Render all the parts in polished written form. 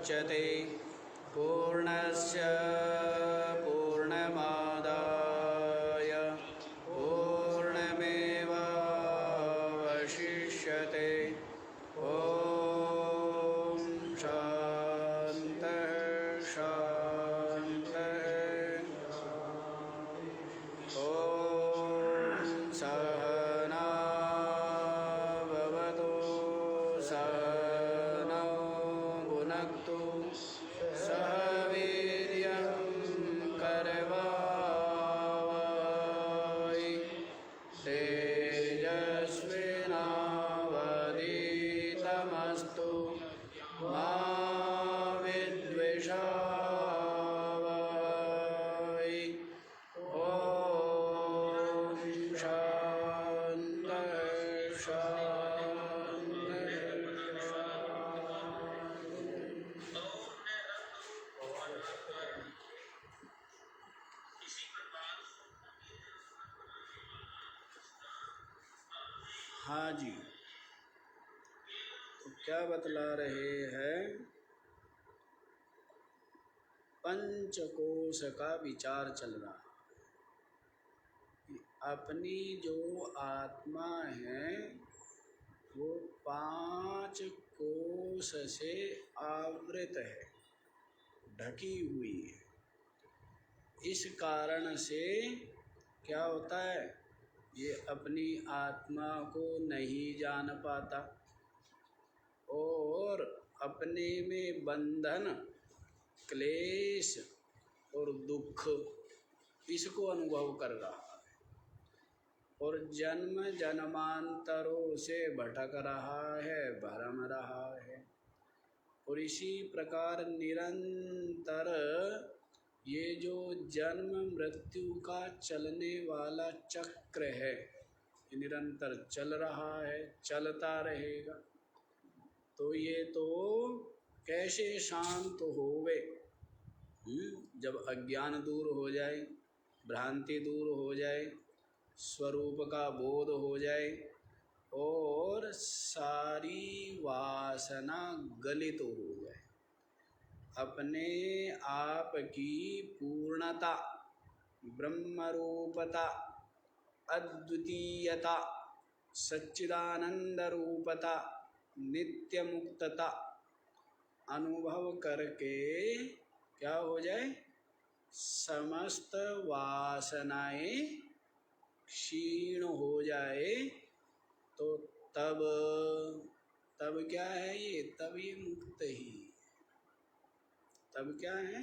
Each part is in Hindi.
मुच्यते पूर्णस्य पूर्णमादाय पूर्णमेवावशिष्यते। ॐ शान्तः शान्तः। ॐ सहना भवतु सहनौ भुनक्तु सह वीर्यं करवावहै तेजस्विनावधीतमस्तु मा विद्विषावहै। ॐ शान्तः शान्तः। हाँ जी, तो क्या बतला रहे हैं? पंचकोश का विचार चल रहा है। अपनी जो आत्मा है वो 5 कोश से आवृत है, ढकी हुई है। इस कारण से क्या होता है, ये अपनी आत्मा को नहीं जान पाता और अपने में बंधन, क्लेश और दुख इसको अनुभव कर रहा है और जन्म जन्मांतरों से भटक रहा है, भरम रहा है। और इसी प्रकार निरंतर ये जो जन्म मृत्यु का चलने वाला चक्र है, ये निरंतर चल रहा है, चलता रहेगा। तो ये तो कैसे शांत होवे? जब अज्ञान दूर हो जाए, भ्रांति दूर हो जाए, स्वरूप का बोध हो जाए और सारी वासना गलित हो जाए, अपने आप की पूर्णता, ब्रह्मरूपता, अद्वितीयता, सच्चिदानंद रूपता, नित्य मुक्तता अनुभव करके क्या हो जाए, समस्त वासनाएं क्षीण हो जाए, तो तब क्या है ये? तब ये मुक्त ही। तब क्या है?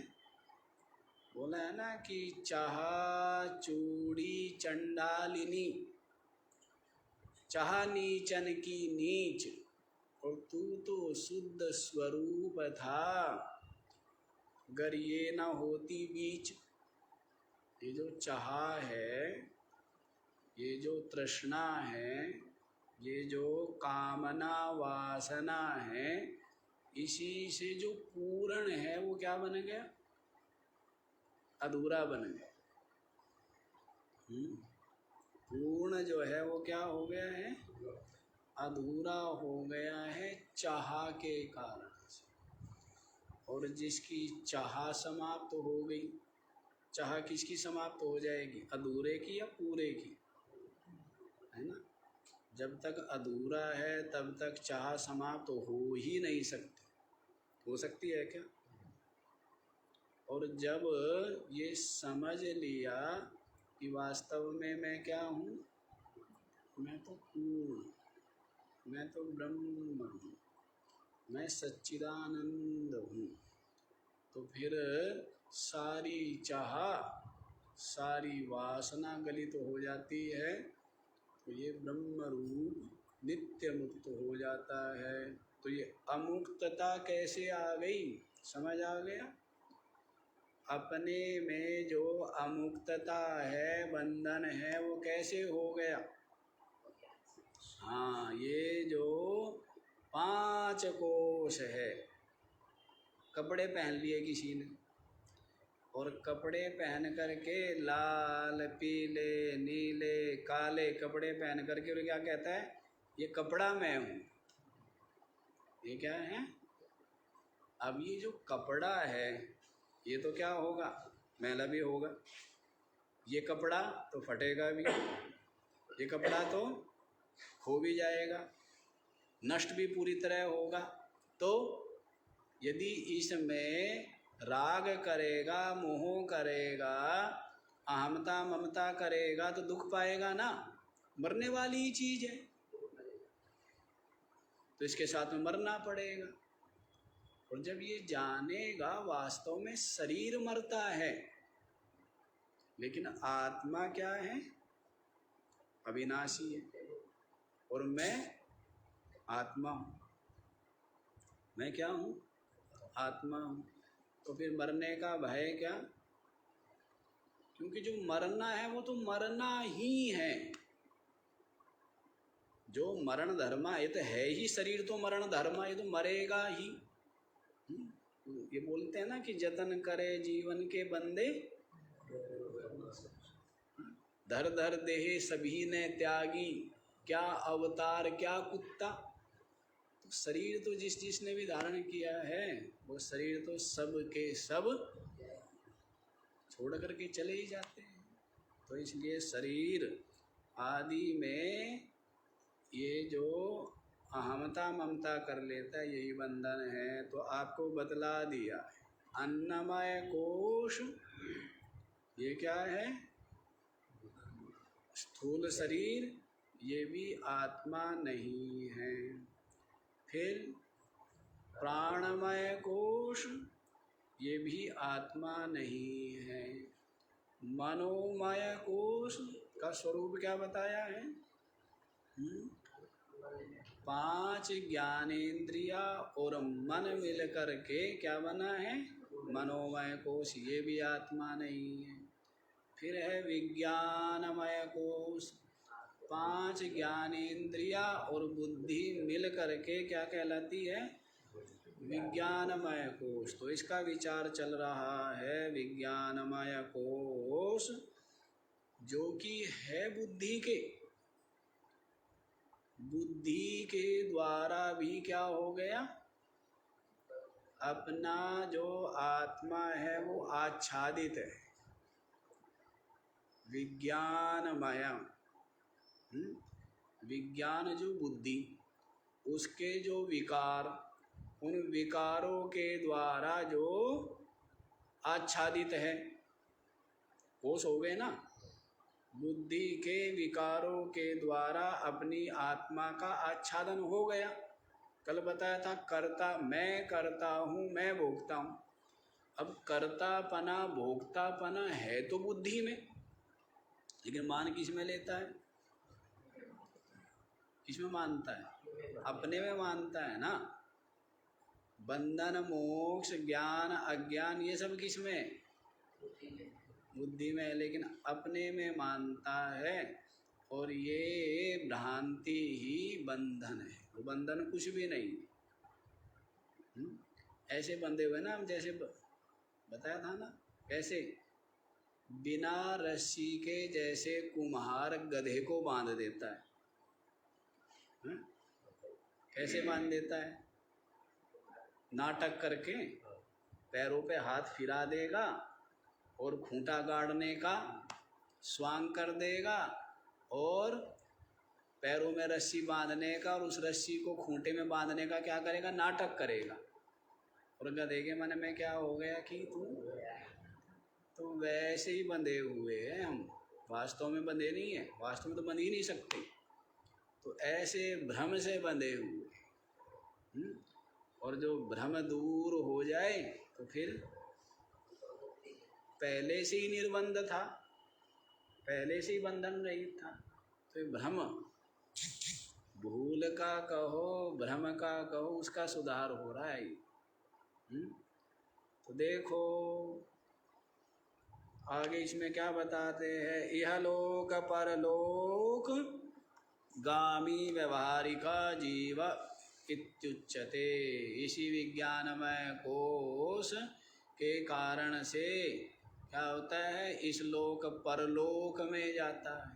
बोला है ना कि चाहा चूड़ी चंडालिनी, चाहा नीचन की नीच, और तू तो शुद्ध स्वरूप था, अगर ये न होती बीच। ये जो चाहा है, ये जो तृष्णा है, ये जो कामना वासना है, इसी से जो पूर्ण है वो क्या बन गया? अधूरा बन गया। पूर्ण जो है वो क्या हो गया है? अधूरा हो गया है चाह के कारण से। और जिसकी चाह समाप्त हो गई, चाह किसकी समाप्त हो जाएगी? अधूरे की या पूरे की? है ना? जब तक अधूरा है तब तक चाह समाप्त हो ही नहीं सकती। हो सकती है क्या? और जब ये समझ लिया कि वास्तव में मैं क्या हूँ, मैं तो पूर्ण, मैं तो ब्रह्म हूँ, मैं सच्चिदानंद हूँ, तो फिर सारी चाह, सारी वासना गलित तो हो जाती है, तो ये ब्रह्म रूप नित्य मुक्त हो जाता है। तो ये अमुक्तता कैसे आ गई? समझ आ गया? अपने में जो अमुक्तता है, बंधन है, वो कैसे हो गया? हाँ, ये जो 5 कोश है, कपड़े पहन लिए किसी ने, और कपड़े पहन करके लाल, पीले, नीले, काले कपड़े पहन करके और क्या कहता है? ये कपड़ा मैं हूँ। ये क्या है? अब ये जो कपड़ा है ये तो क्या होगा, मैला भी होगा, ये कपड़ा तो फटेगा भी, ये कपड़ा तो खो भी जाएगा, नष्ट भी पूरी तरह होगा। तो यदि इसमें राग करेगा, मोह करेगा, अहमता ममता करेगा तो दुख पाएगा ना, मरने वाली ही चीज है, तो इसके साथ में मरना पड़ेगा। और जब ये जानेगा वास्तव में शरीर मरता है, लेकिन आत्मा क्या है, अविनाशी है, और मैं आत्मा हूँ, मैं क्या हूँ, आत्मा हूँ। तो फिर मरने का भय क्या, क्योंकि जो मरना है वो तो मरना ही है, जो मरण धर्मा, ये तो है ही, शरीर तो मरण धर्मा, ये तो मरेगा ही। ये बोलते हैं ना कि जतन करे जीवन के बंदे, धर धर देहे सभी ने त्यागी, क्या अवतार क्या कुत्ता। तो शरीर तो जिसने भी धारण किया है वो शरीर तो सब के सब छोड़ करके चले ही जाते हैं। तो इसलिए शरीर आदि में ये जो अहमता ममता कर लेता है यही बंधन है। तो आपको बतला दिया अन्नमय कोश ये क्या है, स्थूल शरीर, ये भी आत्मा नहीं है। फिर प्राणमय कोश ये भी आत्मा नहीं है। मनोमय कोश का स्वरूप क्या बताया है, 5 ज्ञानेंद्रिया और मन मिल करके क्या बना है, मनोमय कोश, ये भी आत्मा नहीं है। फिर है विज्ञानमय कोश, 5 ज्ञानेंद्रिया और बुद्धि मिल करके क्या कहलाती है, विज्ञानमय कोश। तो इसका विचार चल रहा है, विज्ञानमय कोश जो कि है बुद्धि के द्वारा भी क्या हो गया, अपना जो आत्मा है वो आच्छादित है, विज्ञानमय। विज्ञान जो बुद्धि, उसके जो विकार, उन विकारों के द्वारा जो आच्छादित है, कोश हो गए ना, बुद्धि के विकारों के द्वारा अपनी आत्मा का आच्छादन हो गया। कल बताया था कर्ता, मैं करता हूँ, मैं भोगता हूँ। अब कर्तापना भोक्तापना है तो बुद्धि में, लेकिन मान किस में लेता है, किसमें मानता है, अपने में मानता है ना। बंधन मोक्ष ज्ञान अज्ञान ये सब किस में, बुद्धि में, लेकिन अपने में मानता है। और ये भ्रांति ही बंधन है, वो बंधन कुछ भी नहीं। ऐसे बंधे हुए ना हम, जैसे बताया था ना, कैसे बिना रस्सी के जैसे कुम्हार गधे को बांध देता है, कैसे बांध देता है, नाटक करके पैरों पे हाथ फिरा देगा और खूंटा गाड़ने का स्वांग कर देगा और पैरों में रस्सी बांधने का और उस रस्सी को खूंटे में बांधने का क्या करेगा, नाटक करेगा। और गधे के मन में क्या हो गया कि तो वैसे ही बंधे हुए हैं हम, वास्तव में बंधे नहीं है, वास्तव में तो बंध ही नहीं सकते। तो ऐसे भ्रम से बंधे हुए, और जो भ्रम दूर हो जाए तो फिर पहले से ही निर्बंध था, पहले से ही बंधन रहित था। तो भ्रम, भूल का कहो भ्रम का कहो, उसका सुधार हो रहा है। तो देखो आगे इसमें क्या बताते हैं, इहलोक परलोक गामी व्यवहारिका जीव इत्युच्यते। इसी विज्ञानमय कोश के कारण से क्या होता है, इस लोक परलोक में जाता है।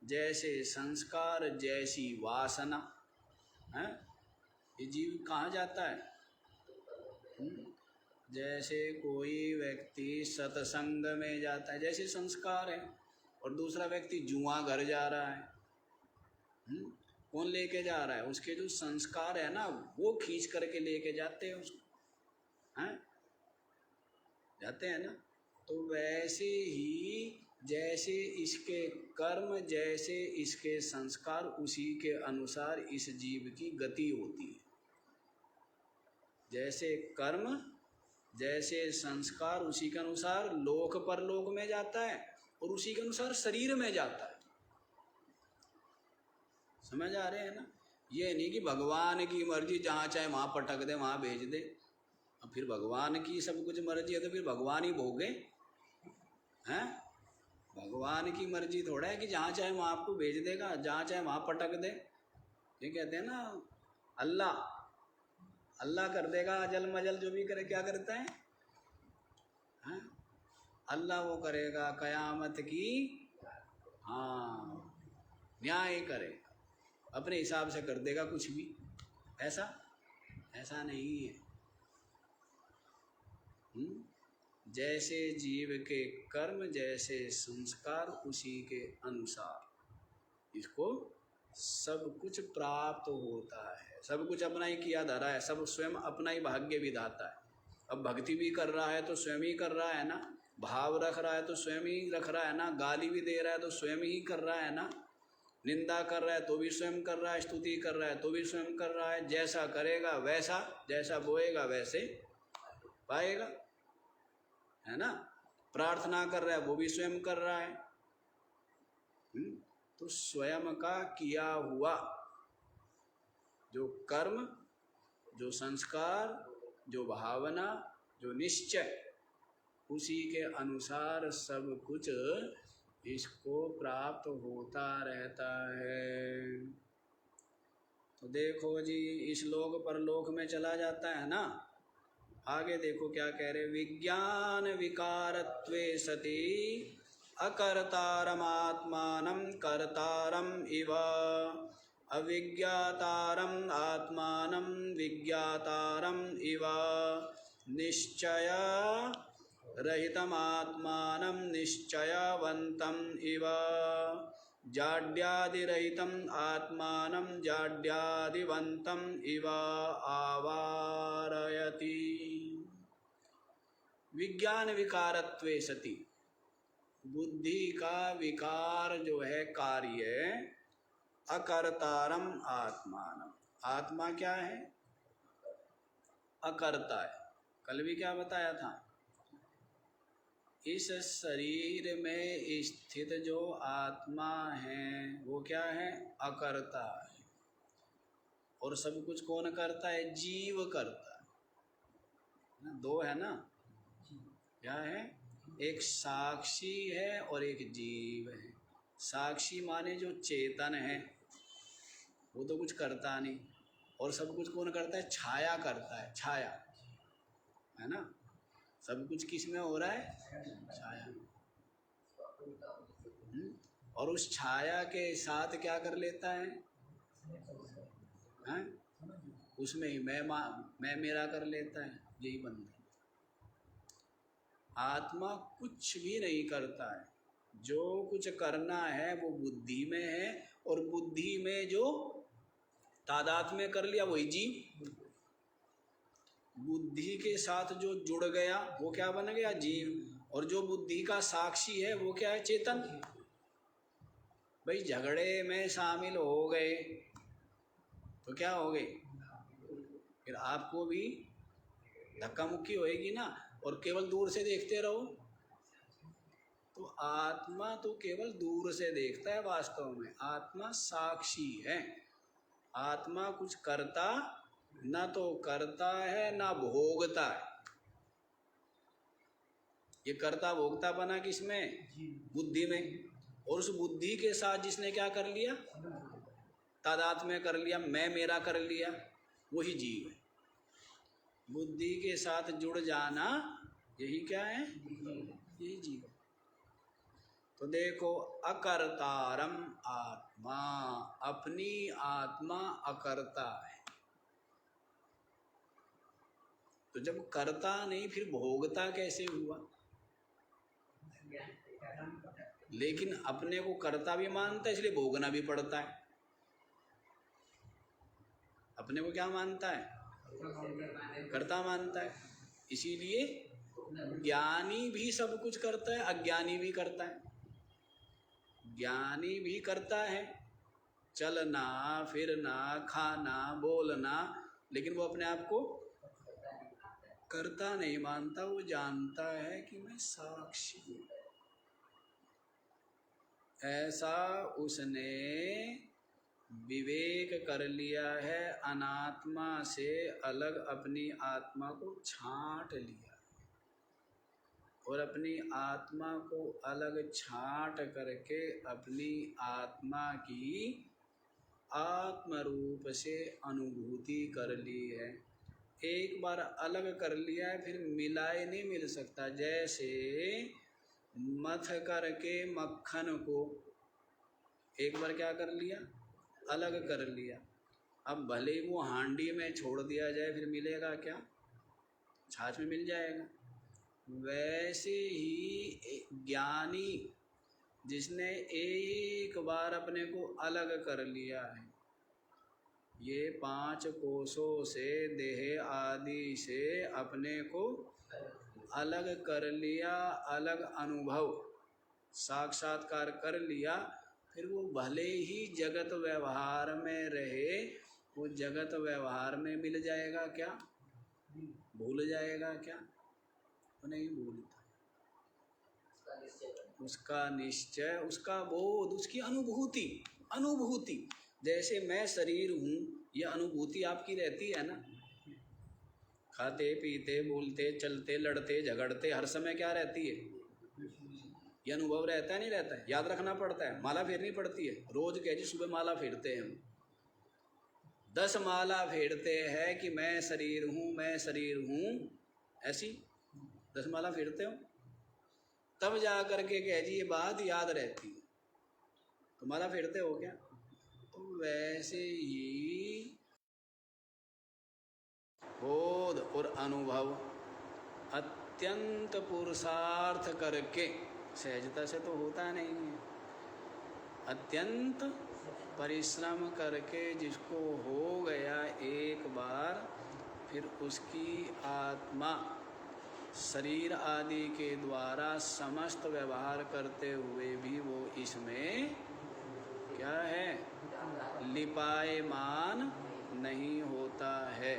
जैसे संस्कार जैसी वासना है, ये जीव कहाँ जाता है, जैसे कोई व्यक्ति सत्संग में जाता है, जैसे संस्कार है, और दूसरा व्यक्ति जुआ घर जा रहा है, कौन लेके जा रहा है? उसके जो संस्कार है ना, वो खींच करके लेके जाते हैं उसको, हैं? जाते हैं ना। तो वैसे ही जैसे इसके कर्म, जैसे इसके संस्कार, उसी के अनुसार इस जीव की गति होती है। जैसे कर्म, जैसे संस्कार, उसी के अनुसार लोक परलोक में जाता है, और उसी के अनुसार शरीर में जाता है। समझ आ रहे हैं ना? ये नहीं कि भगवान की मर्जी, जहाँ चाहे वहाँ पटक दे, वहाँ भेज दे। अब फिर भगवान की सब कुछ मर्जी है तो फिर भगवान ही भोगे, हैं? भगवान की मर्जी थोड़ा है कि जहाँ चाहे वहाँ आपको भेज देगा, जहाँ चाहे वहाँ पटक दे। ये कहते हैं ना, अल्लाह कर देगा अजल मजल जो भी करे। क्या करता है? हाँ, अल्लाह वो करेगा कयामत की, हाँ, न्याय करेगा, अपने हिसाब से कर देगा कुछ भी। ऐसा नहीं है। जैसे जीव के कर्म, जैसे संस्कार, उसी के अनुसार इसको सब कुछ प्राप्त होता है। सब कुछ अपना ही किया धरा है, सब स्वयं अपना ही भाग्य विधाता है। अब भक्ति भी कर रहा है तो स्वयं ही कर रहा है ना, भाव रख रहा है तो स्वयं ही रख रहा है ना, गाली भी दे रहा है तो स्वयं ही कर रहा है ना, निंदा कर रहा है तो भी स्वयं कर रहा है, स्तुति कर रहा है तो भी स्वयं कर रहा है। जैसा करेगा वैसा, जैसा बोएगा वैसे पाएगा, है ना। प्रार्थना कर रहा है वो भी स्वयं कर रहा है। तो स्वयं का किया हुआ जो कर्म, जो संस्कार, जो भावना, जो निश्चय, उसी के अनुसार सब कुछ इसको प्राप्त होता रहता है। तो देखो जी, इस लोक परलोक में चला जाता है ना। आगे देखो क्या कह रहे, विज्ञान विकारत्वे सति अकर्तारमात्मानं कर्तारम इव अविज्ञातारम आत्मानं विज्ञातारम इव निश्चय रहितमात्मानं निश्चयवन्तं इव जाड्यादिरहितम् आत्मानं जाड्यादिवन्तं इव आवारयति। विज्ञान विकारत्वे सति, बुद्धि का विकार जो है कार्य, अकर्तारम आत्मानम, आत्मा क्या है? अकर्ता है। कल भी क्या बताया था? इस शरीर में स्थित जो आत्मा है वो क्या है? अकर्ता है। और सब कुछ कौन करता है? जीव करता है। दो है ना, क्या है? एक साक्षी है और एक जीव है। साक्षी माने जो चेतन है, वो तो कुछ करता नहीं, और सब कुछ कौन करता है? छाया करता है, छाया, है ना। सब कुछ किस में हो रहा है? छाया। और उस छाया के साथ क्या कर लेता है? हैं? उसमें ही मैं मेरा कर लेता है। यही बंधन। आत्मा कुछ भी नहीं करता है। जो कुछ करना है वो बुद्धि में है, और बुद्धि में जो तादात्म्य कर लिया वही जीव। बुद्धि के साथ जो जुड़ गया वो क्या बन गया? जीव। और जो बुद्धि का साक्षी है वो क्या है? चेतन। भाई झगड़े में शामिल हो गए तो क्या हो गए? फिर आपको भी धक्का मुक्की होएगी ना, और केवल दूर से देखते रहो। तो आत्मा तो केवल दूर से देखता है, वास्तव में आत्मा साक्षी है। आत्मा कुछ करता ना तो करता है ना भोगता है। ये करता भोगता बना किसमें? बुद्धि में। और उस बुद्धि के साथ जिसने क्या कर लिया? तादात्म्य कर लिया, मैं मेरा कर लिया, वही जीव है। बुद्धि के साथ जुड़ जाना यही क्या है? यही जीव। तो देखो, अकर्तारम आत्मा, अपनी आत्मा अकर्ता है। तो जब करता नहीं फिर भोगता कैसे हुआ? लेकिन अपने को कर्ता भी मानता है, इसलिए भोगना भी पड़ता है। अपने को क्या मानता है? कर्ता मानता है। इसीलिए ज्ञानी भी सब कुछ करता है, अज्ञानी भी करता है। ज्ञानी भी करता है, चलना फिरना खाना बोलना, लेकिन वो अपने आप को कर्ता नहीं मानता। वो जानता है कि मैं साक्षी हूँ। ऐसा उसने विवेक कर लिया है, अनात्मा से अलग अपनी आत्मा को छांट लिया और अपनी आत्मा को अलग छांट करके अपनी आत्मा की आत्म रूप से अनुभूति कर ली है। एक बार अलग कर लिया है फिर मिलाए नहीं मिल सकता। जैसे मथ करके मक्खन को एक बार क्या कर लिया? अलग कर लिया। अब भले ही वो हांडी में छोड़ दिया जाए फिर मिलेगा क्या? छाछ में मिल जाएगा। वैसे ही ज्ञानी जिसने एक बार अपने को अलग कर लिया है, ये 5 कोशों से देह आदि से अपने को अलग कर लिया, अलग अनुभव साक्षात्कार कर लिया, फिर वो भले ही जगत व्यवहार में रहे, वो जगत व्यवहार में मिल जाएगा क्या? भूल जाएगा क्या? वो नहीं भूलता। उसका निश्चय, उसका बोध, उसकी अनुभूति। जैसे मैं शरीर हूँ, यह अनुभूति आपकी रहती है ना। खाते पीते बोलते चलते लड़ते झगड़ते हर समय क्या रहती है? ये अनुभव रहता है नहीं रहता है? याद रखना पड़ता है। माला फेरनी पड़ती है रोज। कह जी सुबह माला फेरते हैं हम, 10 माला फेरते हैं कि मैं शरीर हूँ, मैं शरीर हूँ। ऐसी 10 माला फेरते हो तब जा करके कह जी ये बात याद रहती है। तो माला फेरते हो क्या? तो वैसे ही बोध और अनुभव अत्यंत पुरुषार्थ करके, सहजता से तो होता नहीं है, अत्यंत परिश्रम करके जिसको हो गया एक बार, फिर उसकी आत्मा शरीर आदि के द्वारा समस्त व्यवहार करते हुए भी वो इसमें क्या है? लिपायमान नहीं होता है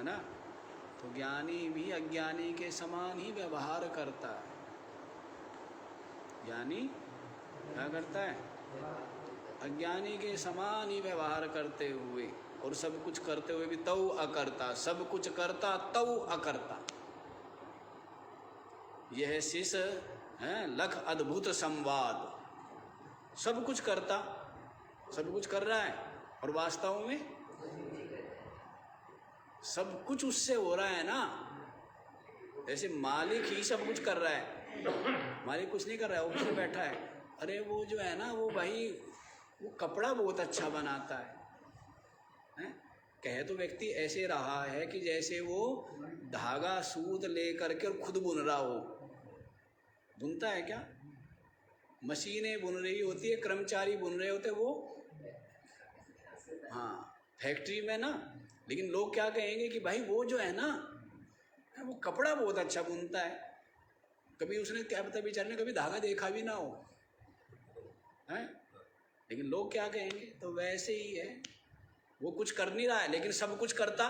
ना। तो ज्ञानी भी अज्ञानी के समान ही व्यवहार करता है। ज्ञानी क्या करता है? अज्ञानी के समान ही व्यवहार करते हुए और सब कुछ करते हुए भी तऊ अकर्ता, सब कुछ करता तऊ अकर्ता। यह शिष है लख अद्भुत संवाद। सब कुछ करता, सब कुछ कर रहा है और वास्तव में सब कुछ उससे हो रहा है ना। जैसे मालिक ही सब कुछ कर रहा है, मालिक कुछ नहीं कर रहा है, ऑफिस में बैठा है। अरे वो जो है ना, वो भाई वो कपड़ा बहुत अच्छा बनाता है? कहे तो व्यक्ति ऐसे रहा है कि जैसे वो धागा सूत ले करके और खुद बुन रहा हो। बुनता है क्या? मशीनें बुन रही होती है, कर्मचारी बुन रहे होते वो, हाँ फैक्ट्री में ना। लेकिन लोग क्या कहेंगे कि भाई वो जो है ना, वो कपड़ा बहुत अच्छा बुनता है। कभी उसने क्या पता बेचारे ने कभी धागा देखा भी ना हो, हैं? लेकिन लोग क्या कहेंगे? तो वैसे ही है, वो कुछ कर नहीं रहा है लेकिन सब कुछ करता।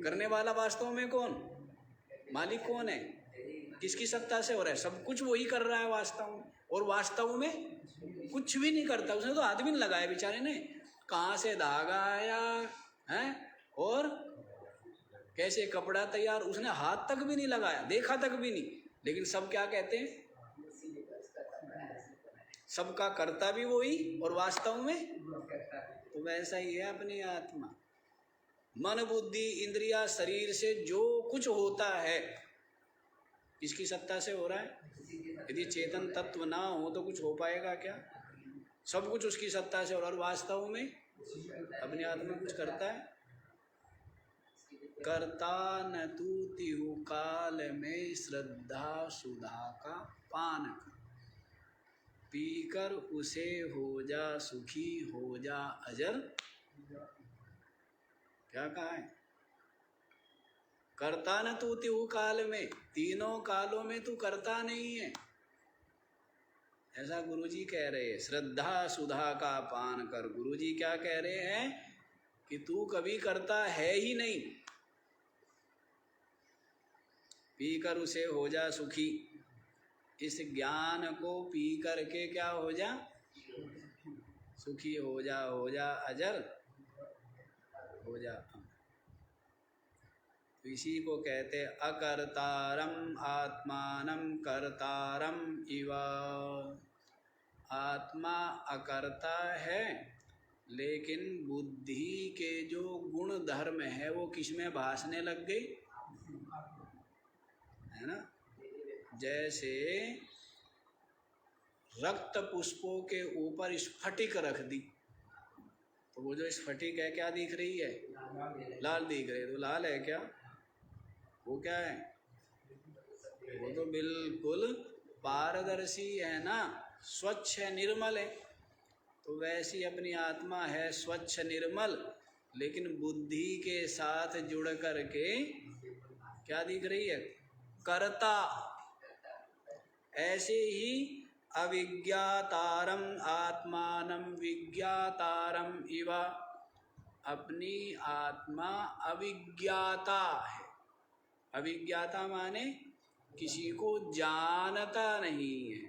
करने वाला वास्तव में कौन? मालिक कौन है? किसकी सत्ता से हो रहा है? सब कुछ वही कर रहा है वास्तव में, और वास्तव में कुछ भी नहीं करता। उसने तो हाथ भी नहीं लगाया बेचारे ने। कहाँ से धागा आया है और कैसे कपड़ा तैयार, उसने हाथ तक भी नहीं लगाया, देखा तक भी नहीं। लेकिन सब क्या कहते हैं? सबका करता भी वही और वास्तव में। तो वैसा ही है अपनी आत्मा। मन बुद्धि इंद्रिया शरीर से जो कुछ होता है किसकी सत्ता से हो रहा है? यदि चेतन तत्व ना हो तो कुछ हो पाएगा क्या? सब कुछ उसकी सत्ता से हो रहा है। और वास्तव में अपनी आत्मा कुछ करता है? करता न तू तिहु काल में श्रद्धा सुधा का पान कर, पीकर उसे हो जा सुखी हो जा अजर। क्या कहा है? करता न तू तिहु काल में, तीनों कालों में तू करता नहीं है, ऐसा गुरुजी कह रहे हैं। श्रद्धा सुधा का पान कर, गुरुजी क्या कह रहे हैं कि तू कभी करता है ही नहीं, पीकर उसे हो जा सुखी। इस ज्ञान को पी करके क्या हो जा? सुखी हो जा अजर हो जा। तो इसी को कहते अकर्तारम आत्मानं कर्तारम इव। आत्मा अकर्ता है, लेकिन बुद्धि के जो गुण धर्म है वो किसमें भासने लग गई, है ना। जैसे रक्त पुष्पों के ऊपर स्फटिक रख दी, तो वो जो स्फटिक है क्या दिख रही है? लाल दिख रही है। तो लाल है क्या? वो क्या है? वो तो बिल्कुल पारदर्शी है ना, स्वच्छ है, निर्मल है। तो वैसी अपनी आत्मा है, स्वच्छ निर्मल, लेकिन बुद्धि के साथ जुड़ करके क्या दिख रही है? कर्ता। ऐसे ही अविज्ञातारम आत्मानं विज्ञातारम इव, अपनी आत्मा अविज्ञाता है। अविज्ञाता माने किसी को जानता नहीं है।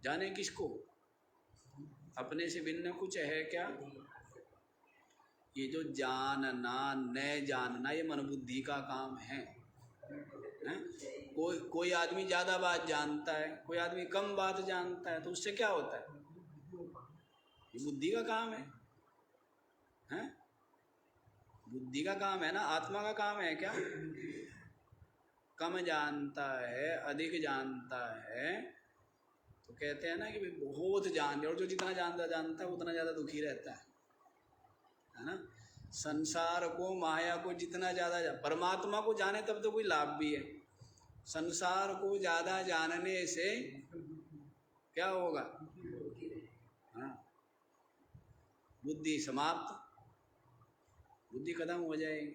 जाने किसको? अपने से भिन्न कुछ है क्या? ये जो जानना न जानना ये मन बुद्धि का काम है। कोई आदमी ज़्यादा बात जानता है, कोई आदमी कम बात जानता है, तो उससे क्या होता है? ये बुद्धि का काम है, हैं? बुद्धि का काम है ना, आत्मा का काम है क्या? कम जानता है, अधिक जानता है, तो कहते हैं ना कि बहुत जान लिया, और जो जितना जानता है उतना ज़्यादा दुखी रहता है ना। संसार को, माया को जितना ज़्यादा, परमात्मा को जाने तब तो कोई लाभ भी है। संसार को ज़्यादा जानने से क्या होगा? हाँ, बुद्धि समाप्त, बुद्धि खत्म हो जाएगी,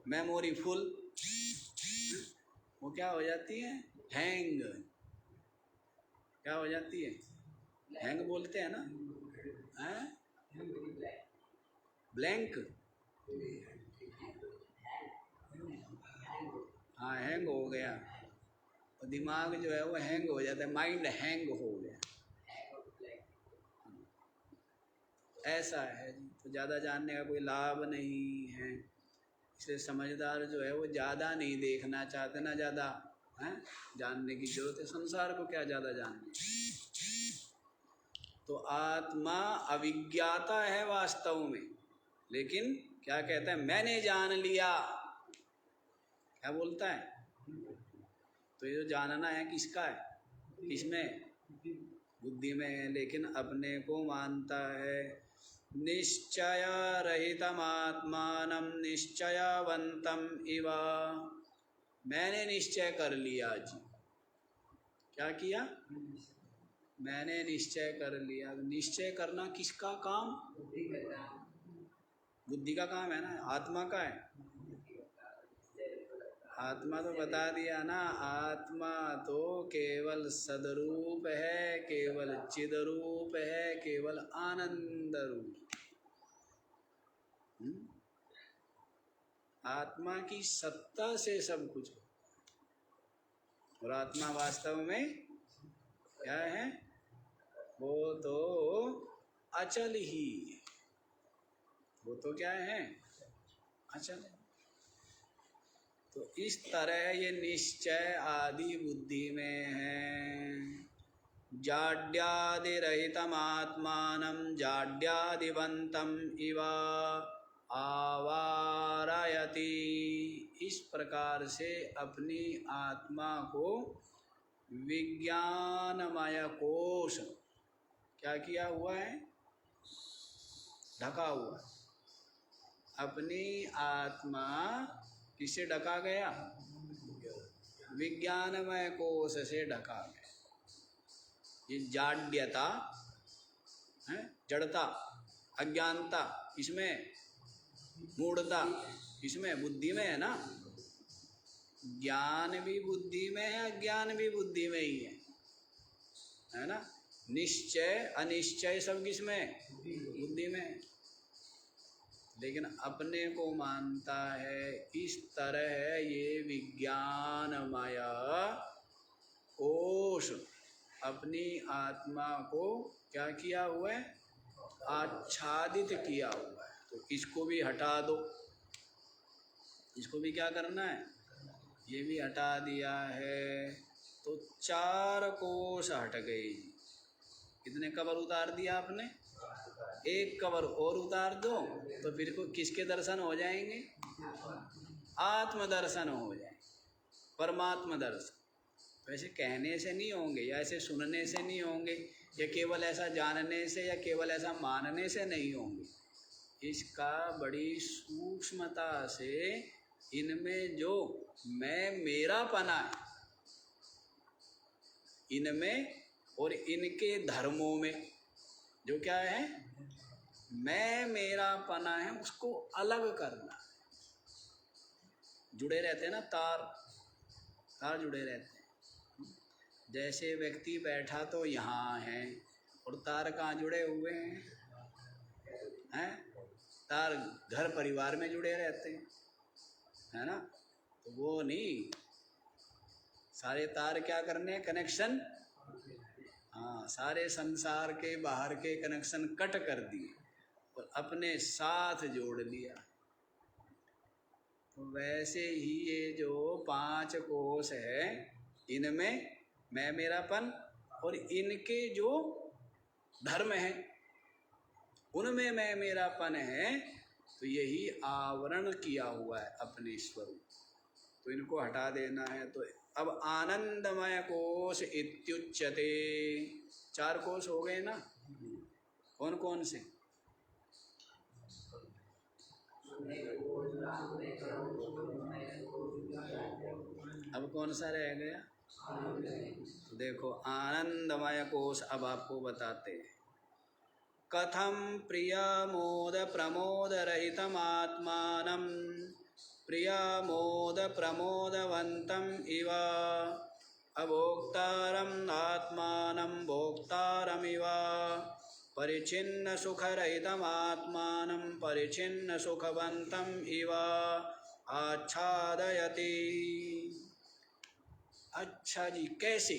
मेमोरी फुल। वो क्या हो जाती है? हैंग। क्या हो जाती है? हैंग बोलते हैं ना, हैं? ब्लैंक। हाँ, हैंग हो गया, और दिमाग जो है वो हैंग हो जाता है, माइंड हैंग हो गया, ऐसा है। तो ज़्यादा जानने का कोई लाभ नहीं है, इसलिए समझदार जो है वो ज़्यादा नहीं देखना चाहते ना, ज़्यादा हैं जानने की जरूरत है, संसार को क्या ज़्यादा जानने। तो आत्मा अविज्ञाता है वास्तव में, लेकिन क्या कहता है? मैंने जान लिया। क्या बोलता है? तो ये जो जानना है किसका है? किसमें? बुद्धि में है, लेकिन अपने को मानता है। निश्चय रहितम आत्मानं निश्चयवंतम इव। मैंने निश्चय कर लिया जी। क्या किया? मैंने निश्चय कर लिया। निश्चय करना किसका काम? बुद्धि का काम है ना, आत्मा का है। आत्मा तो बता दिया ना, आत्मा तो केवल सदरूप है, केवल चिदरूप है, केवल आनंद रूप। आत्मा की सत्ता से सब कुछ, और आत्मा वास्तव में क्या है? वो तो अचल ही, वो तो क्या है? अचल है। तो इस तरह ये निश्चय आदि बुद्धि में है। जाड्यादिरहितम आत्मानं जाड्यादिवंतम इव आवारयति। इस प्रकार से अपनी आत्मा को विज्ञानमय कोश क्या किया हुआ है? ढका हुआ। अपनी आत्मा किससे ढका गया? विज्ञानमय कोश से ढका गया। ये जाड्यता है, जड़ता, अज्ञानता इसमें, मूढ़ता इसमें, बुद्धि में है ना। ज्ञान भी बुद्धि में है, अज्ञान भी बुद्धि में ही है ना। निश्चय अनिश्चय सब किसमें? बुद्धि में। लेकिन अपने को मानता है इस तरह ये विज्ञानमय कोश अपनी आत्मा को क्या किया हुआ है? आच्छादित किया हुआ है। तो इसको भी हटा दो। इसको भी क्या करना है? ये भी हटा दिया है तो 4 कोश हट गई। कितने कवर उतार दिया आपने? 1 कवर और उतार दो तो फिर को किसके दर्शन हो जाएंगे? आत्म दर्शन हो जाएंगे, परमात्मा दर्शन। वैसे कहने से नहीं होंगे या ऐसे सुनने से नहीं होंगे या केवल ऐसा जानने से या केवल ऐसा मानने से नहीं होंगे। इसका बड़ी सूक्ष्मता से इनमें जो मैं मेरा पना है, इनमें और इनके धर्मों में जो क्या है मैं मेरा पना है, उसको अलग करना। जुड़े रहते हैं ना, तार जुड़े रहते हैं। जैसे व्यक्ति बैठा तो यहाँ है और तार कहाँ जुड़े हुए हैं? तार घर परिवार में जुड़े रहते हैं, है ना। तो वो नहीं, सारे तार क्या करने? कनेक्शन। हाँ, सारे संसार के बाहर के कनेक्शन कट कर दिए और अपने साथ जोड़ लिया। तो वैसे ही ये जो 5 कोश है, इनमें मैं मेरापन और इनके जो धर्म है उनमें मैं मेरापन है, तो यही आवरण किया हुआ है अपने स्वरूप। तो इनको हटा देना है। तो अब आनंदमय कोश इत्युच्यते। 4 कोश हो गए ना। कौन कौन से? अब कौन सा रह गया? तो देखो आनंदमय कोश अब आपको बताते हैं। कथम प्रिय मोद प्रमोद रहितम आत्मानं प्रिय मोद प्रमोदवंतम इव अभोक्तारम् आत्मानं भोक्तारमिव परिचिन्न सुखरहितम् आत्मानं परिचिन्न सुखवंतम इव आच्छादयति। अच्छा जी, कैसे?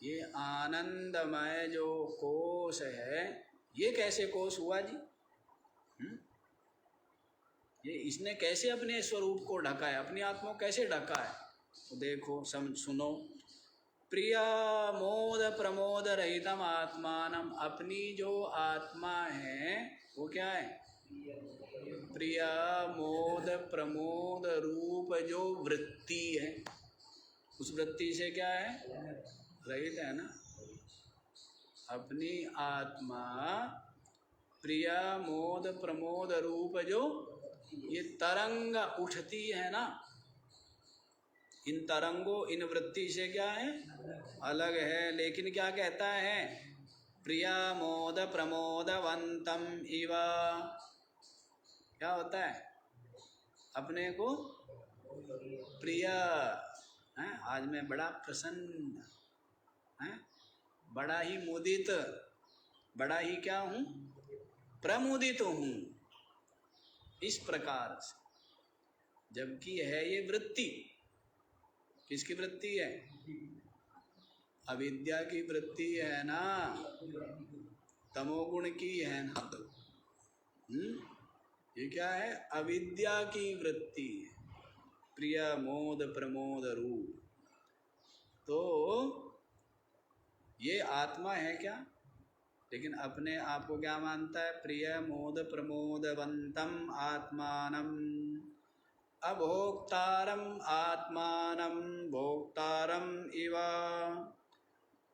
ये आनंदमय जो कोश है, ये कैसे कोश हुआ जी? ये इसने कैसे अपने स्वरूप को ढका है, अपनी आत्मा को कैसे ढका है? तो देखो सुनो। प्रिय मोद प्रमोद रहितम आत्मानम, अपनी जो आत्मा है वो क्या है? प्रिय मोद प्रमोद रूप जो वृत्ति है, उस वृत्ति से क्या है? रहित है ना। अपनी आत्मा प्रिय मोद प्रमोद रूप जो ये तरंग उठती है ना, इन तरंगों इन वृत्ति से क्या है? अलग है। लेकिन क्या कहता है? प्रिय मोद प्रमोदवंतम इव। क्या होता है? अपने को प्रिय है। आज मैं बड़ा प्रसन्न है, बड़ा ही मुदित, बड़ा ही क्या हूँ? प्रमुदित हूँ, इस प्रकार से। जबकि है ये वृत्ति, किसकी वृत्ति है? अविद्या की वृत्ति है ना, तमोगुण की है ना। ये क्या है? अविद्या की वृत्ति है, प्रिय मोद प्रमोद रूप। तो ये आत्मा है क्या? लेकिन अपने आप को क्या मानता है? प्रिय मोद प्रमोदवंतम आत्मानम अभोक्तारम आत्मानं भोक्तारम इव।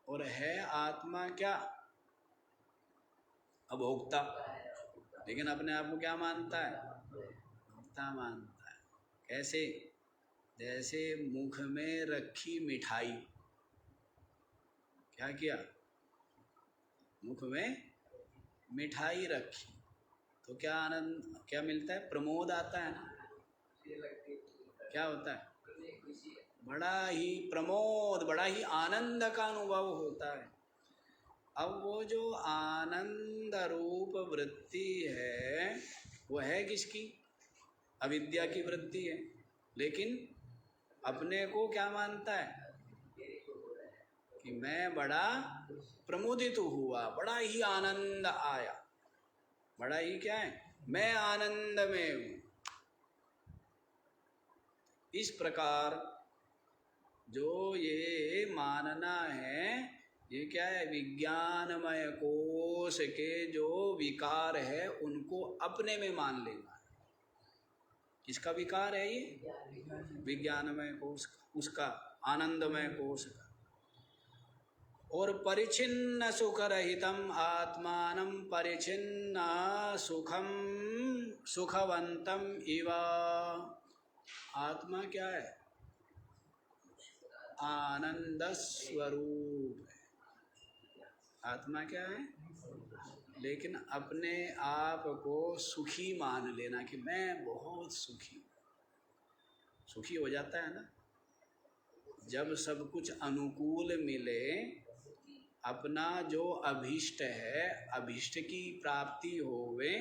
और है आत्मा क्या? अभोक्ता। लेकिन अपने आप को क्या मानता है? भोक्ता मानता है। कैसे? जैसे मुख में रखी मिठाई, क्या किया? मुख में मिठाई रखी तो क्या आनंद, क्या मिलता है? प्रमोद आता है ना। क्या होता है? बड़ा ही प्रमोद, बड़ा ही आनंद का अनुभव होता है। अब वो जो आनंद रूप वृत्ति है वो है किसकी? अविद्या की वृत्ति है। लेकिन अपने को क्या मानता है? कि मैं बड़ा प्रमोदित हुआ, बड़ा ही आनंद आया। बड़ा ही क्या है? मैं आनंद में हूँ। इस प्रकार जो ये मानना है, ये क्या है? विज्ञानमय कोश के जो विकार है उनको अपने में मान लेना। किसका विकार है ये? विज्ञानमय कोश, उसका आनंदमय कोश का। और परिचिन्न सुख रहितम आत्मानं परिचिन्न सुखम सुखवंतम इव। आत्मा क्या है? आनंद स्वरूप है। आत्मा क्या है? लेकिन अपने आप को सुखी मान लेना कि मैं बहुत सुखी। सुखी हो जाता है ना जब सब कुछ अनुकूल मिले, अपना जो अभीष्ट है, अभीष्ट की प्राप्ति होवे,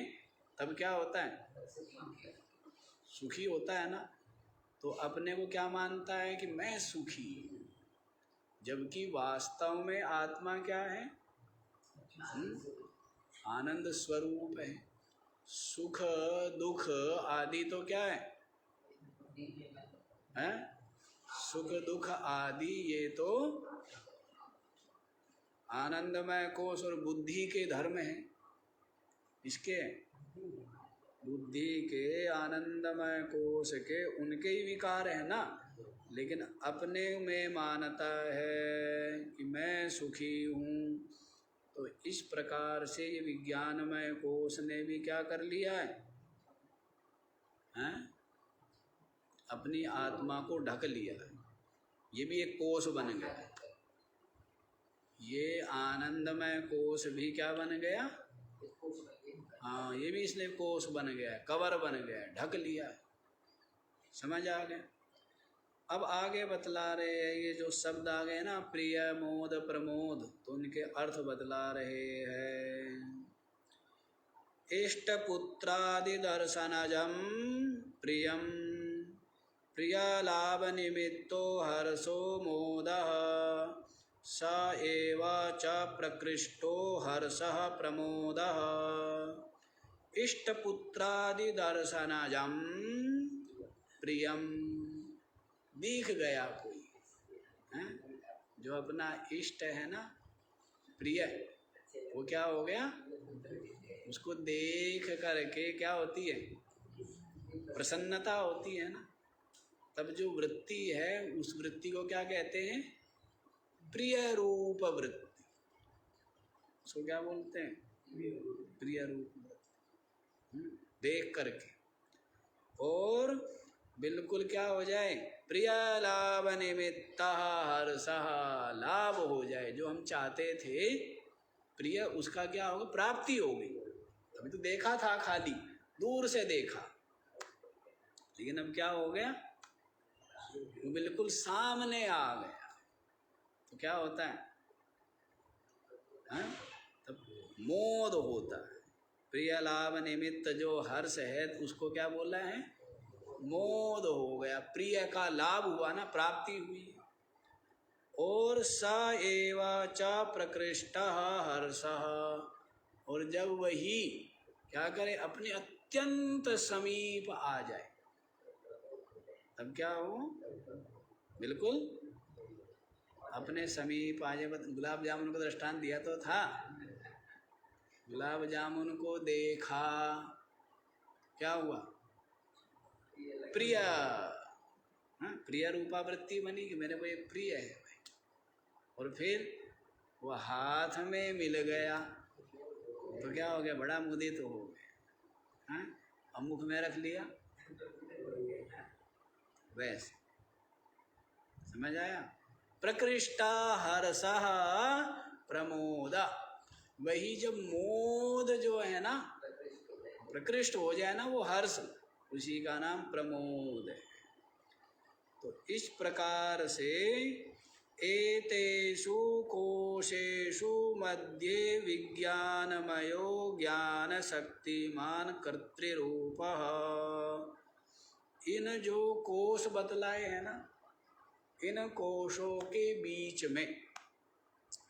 तब क्या होता है? सुखी होता है ना। तो अपने को क्या मानता है कि मैं सुखी हूँ, जबकि वास्तव में आत्मा क्या है? आनंद स्वरूप है। सुख दुख आदि तो क्या है? हैं? सुख दुख आदि ये तो आनंदमय कोश और बुद्धि के धर्म हैं। इसके बुद्धि के, आनंदमय कोश के, उनके ही विकार है ना। लेकिन अपने में मानता है कि मैं सुखी हूँ। तो इस प्रकार से ये विज्ञानमय कोश ने भी क्या कर लिया है? हैं? अपनी आत्मा को ढक लिया है। ये भी एक कोश बन गया है। ये आनंदमय कोश भी क्या बन गया? हाँ, ये भी इसलिए कोश बन गया है, कवर बन गया है, ढक लिया है। समझ आ गया? अब आगे बतला रहे हैं ये जो शब्द आ गए ना, प्रिय मोद प्रमोद, तो उनके अर्थ बतला रहे हैं। इष्ट पुत्रादि दर्शनजम प्रियम प्रियलाभ निमित्तो हर्षो मोदः स एव च प्रकृष्टो हर्षः प्रमोदः। इष्टपुत्रादि दर्शनजम प्रियम, दिख गया कोई है? जो अपना इष्ट है ना, प्रिय, वो क्या हो गया? उसको देख करके क्या होती है? प्रसन्नता होती है ना। तब जो वृत्ति है उस वृत्ति को क्या कहते हैं? प्रिय रूप वृत्ति। उसको क्या बोलते हैं? प्रिय रूप वृत्ति। देख करके और बिल्कुल क्या हो जाए? प्रिय लाभ निमित्त हर्षः, लाभ हो जाए जो हम चाहते थे प्रिय, उसका क्या होगा? प्राप्ति हो गई। अभी तो देखा था खाली, दूर से देखा, लेकिन अब क्या हो गया? वो बिल्कुल सामने आ गया। तो क्या होता है? तब मोद होता है। प्रिय लाभ निमित्त जो हर्ष है उसको क्या बोला है? मोद हो गया। प्रिय का लाभ हुआ ना, प्राप्ति हुई। और स एव च प्रकृष्टः हर्षः, और जब वही क्या करे? अपने अत्यंत समीप आ जाए, तब क्या हो? बिल्कुल अपने समीप आ जाए। गुलाब जामुन को दृष्टांत दिया तो था। गुलाब जामुन को देखा, क्या हुआ? प्रिय, प्रिय रूपावृत्ति बनी कि मेरे को ये प्रिय है भाई। और फिर वो हाथ में मिल गया तो क्या हो गया? बड़ा मुदित हो गया। हैं, और मुख में रख लिया, वैसे समझ आया। प्रकृष्टा हर्षः प्रमोद, वही जब मोद जो है ना प्रकृष्ट हो जाए ना वो हर्ष, उसी का नाम प्रमोद है। तो इस प्रकार से एतेषु कोशेषु मध्ये विज्ञानमयो ज्ञान शक्तिमान कर्तृरूपः, इन जो कोश बतलाए हैं ना, इन कोशों के बीच में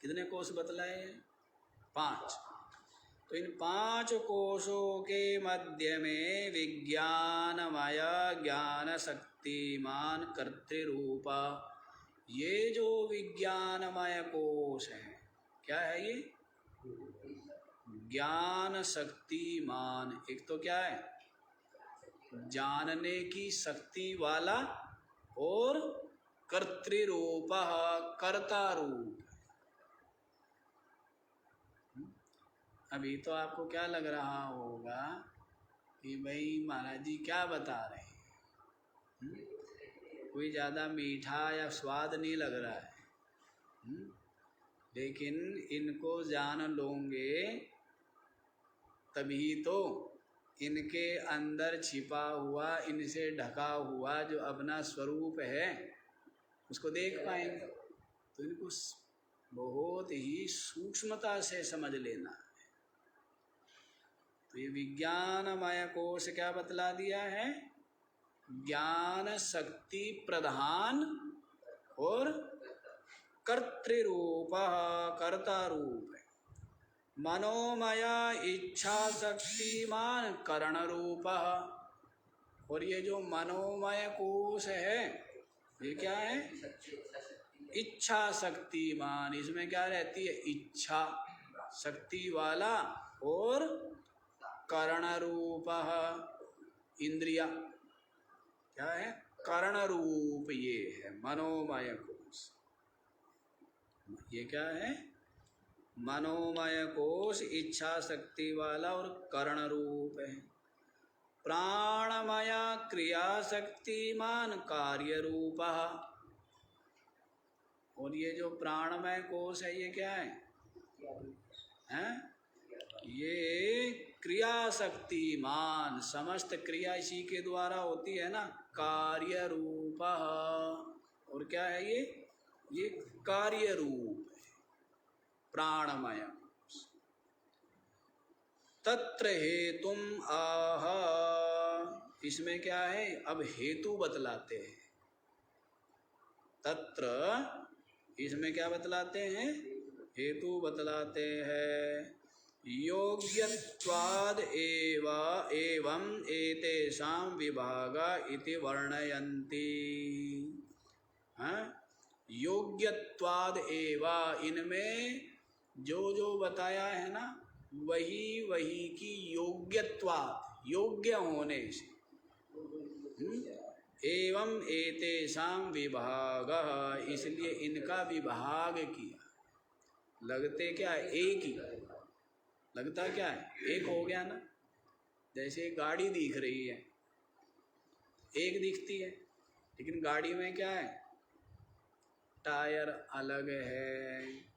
कितने कोश बतलाए हैं? 5। तो इन 5 कोशों के मध्य में विज्ञानमय ज्ञान शक्तिमान कर्तृरूपा, ये जो विज्ञानमय कोश है, क्या है ये? ज्ञान शक्तिमान। एक तो क्या है? जानने की शक्ति वाला, और कर्तृरूप, कर्ता रूप। अभी तो आपको क्या लग रहा होगा कि भाई महाराज जी क्या बता रहे हैं, कोई ज़्यादा मीठा या स्वाद नहीं लग रहा है। लेकिन इनको जान लोगे तभी तो इनके अंदर छिपा हुआ, इनसे ढका हुआ जो अपना स्वरूप है उसको देख पाएंगे। तो इनको बहुत ही सूक्ष्मता से समझ लेना है। तो ये विज्ञानमय कोश क्या बतला दिया है? ज्ञान शक्ति प्रधान और कर्तृरूप, कर्ता रूप है। मनोमय इच्छा शक्तिमान करण रूप, और ये जो मनोमय कोश है ये क्या है? इच्छा शक्तिमान। इसमें क्या रहती है? इच्छा शक्ति वाला, और करण रूप इंद्रिया, क्या है? करण रूप ये है मनोमय कोश। ये क्या है? मनोमय कोश इच्छा शक्ति वाला और करण रूप है। प्राणमय क्रिया शक्तिमान कार्य रूप, और ये जो प्राणमय कोश है ये क्या है? हैं? ये क्रिया शक्तिमान, समस्त क्रिया इसी के द्वारा होती है ना, कार्य रूप। और क्या है ये कार्य रूप है प्राणमय। तत्र हेतुम आह, इसमें क्या है? अब हेतु बतलाते हैं। तत्र, इसमें क्या बतलाते हैं? हेतु बतलाते हैं। योग्यत्वाद एवं एतेषां विभागा इति वर्णयन्ति। हाँ, योग्यत्वाद एवा, इनमें जो जो बताया है ना वही वही की योग्यत्वाद, योग्य होने से। एवं एतेषां विभाग, इसलिए इनका विभाग किया। लगते क्या है? एक ही लगता, क्या है? एक हो गया ना। जैसे गाड़ी दिख रही है, एक दिखती है, लेकिन गाड़ी में क्या है? टायर अलग है,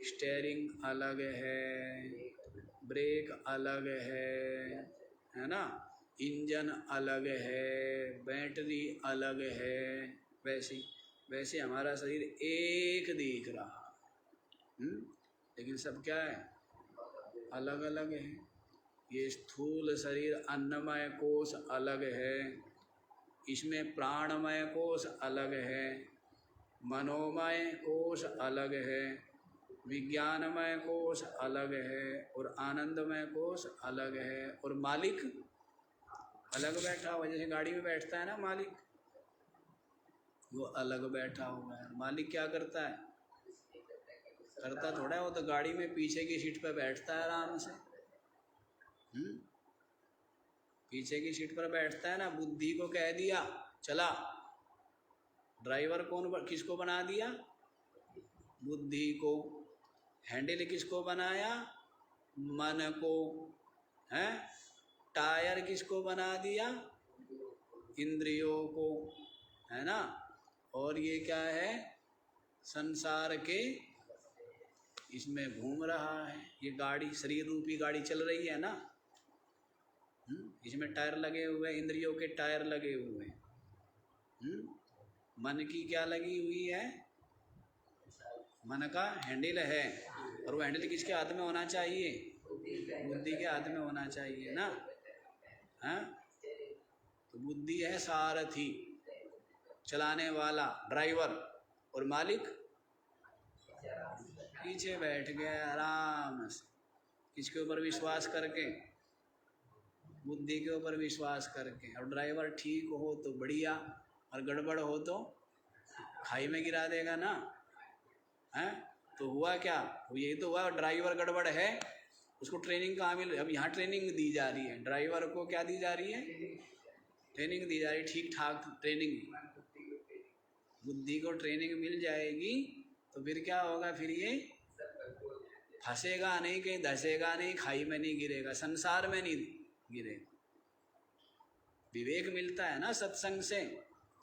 स्टीयरिंग अलग है, ब्रेक अलग है ना, इंजन अलग है, बैटरी अलग है। वैसे हमारा शरीर एक दिख रहा, लेकिन सब क्या है? अलग अलग है। ये स्थूल शरीर अन्नमय कोश अलग है, इसमें प्राणमय कोश अलग है, मनोमय कोश अलग है, विज्ञानमय कोश अलग है, और आनंदमय कोश अलग है। और मालिक अलग बैठा हुआ, जैसे गाड़ी में बैठता है ना मालिक, वो अलग बैठा हुआ है। मालिक क्या करता है? करता थोड़ा है, वो तो गाड़ी में पीछे की सीट पर बैठता है आराम से। पीछे की सीट पर बैठता है ना। बुद्धि को कह दिया चला, ड्राइवर किसको बना दिया? बुद्धि को। हैंडल किसको बनाया? मन को। है टायर किसको बना दिया? इंद्रियों को, है ना। और ये क्या है? संसार के इसमें घूम रहा है। ये गाड़ी, शरीर रूपी गाड़ी चल रही है ना। इसमें टायर लगे हुए, इंद्रियों के टायर लगे हुए हैं। मन की क्या लगी हुई है? मन का हैंडल है। और वो हैंडल किसके हाथ में होना चाहिए? बुद्धि के हाथ में होना चाहिए ना। हाँ, तो बुद्धि है सारथी, चलाने वाला, ड्राइवर, और मालिक पीछे बैठ गया आराम से। किसके ऊपर विश्वास करके? बुद्धि के ऊपर विश्वास करके। और ड्राइवर ठीक हो तो बढ़िया, और गड़बड़ हो तो खाई में गिरा देगा ना। हैं? तो हुआ क्या? यही तो हुआ, ड्राइवर गड़बड़ है, उसको ट्रेनिंग कहाँ मिल? अब यहाँ ट्रेनिंग दी जा रही है, ड्राइवर को क्या दी जा रही है? ट्रेनिंग दी जा रही है, ठीक ठाक ट्रेनिंग। बुद्धि को ट्रेनिंग मिल जाएगी तो फिर क्या होगा? फिर ये फंसेगा नहीं, कहीं धसेगा नहीं, खाई में नहीं गिरेगा, संसार में नहीं गिरेगा। विवेक मिलता है ना सत्संग से।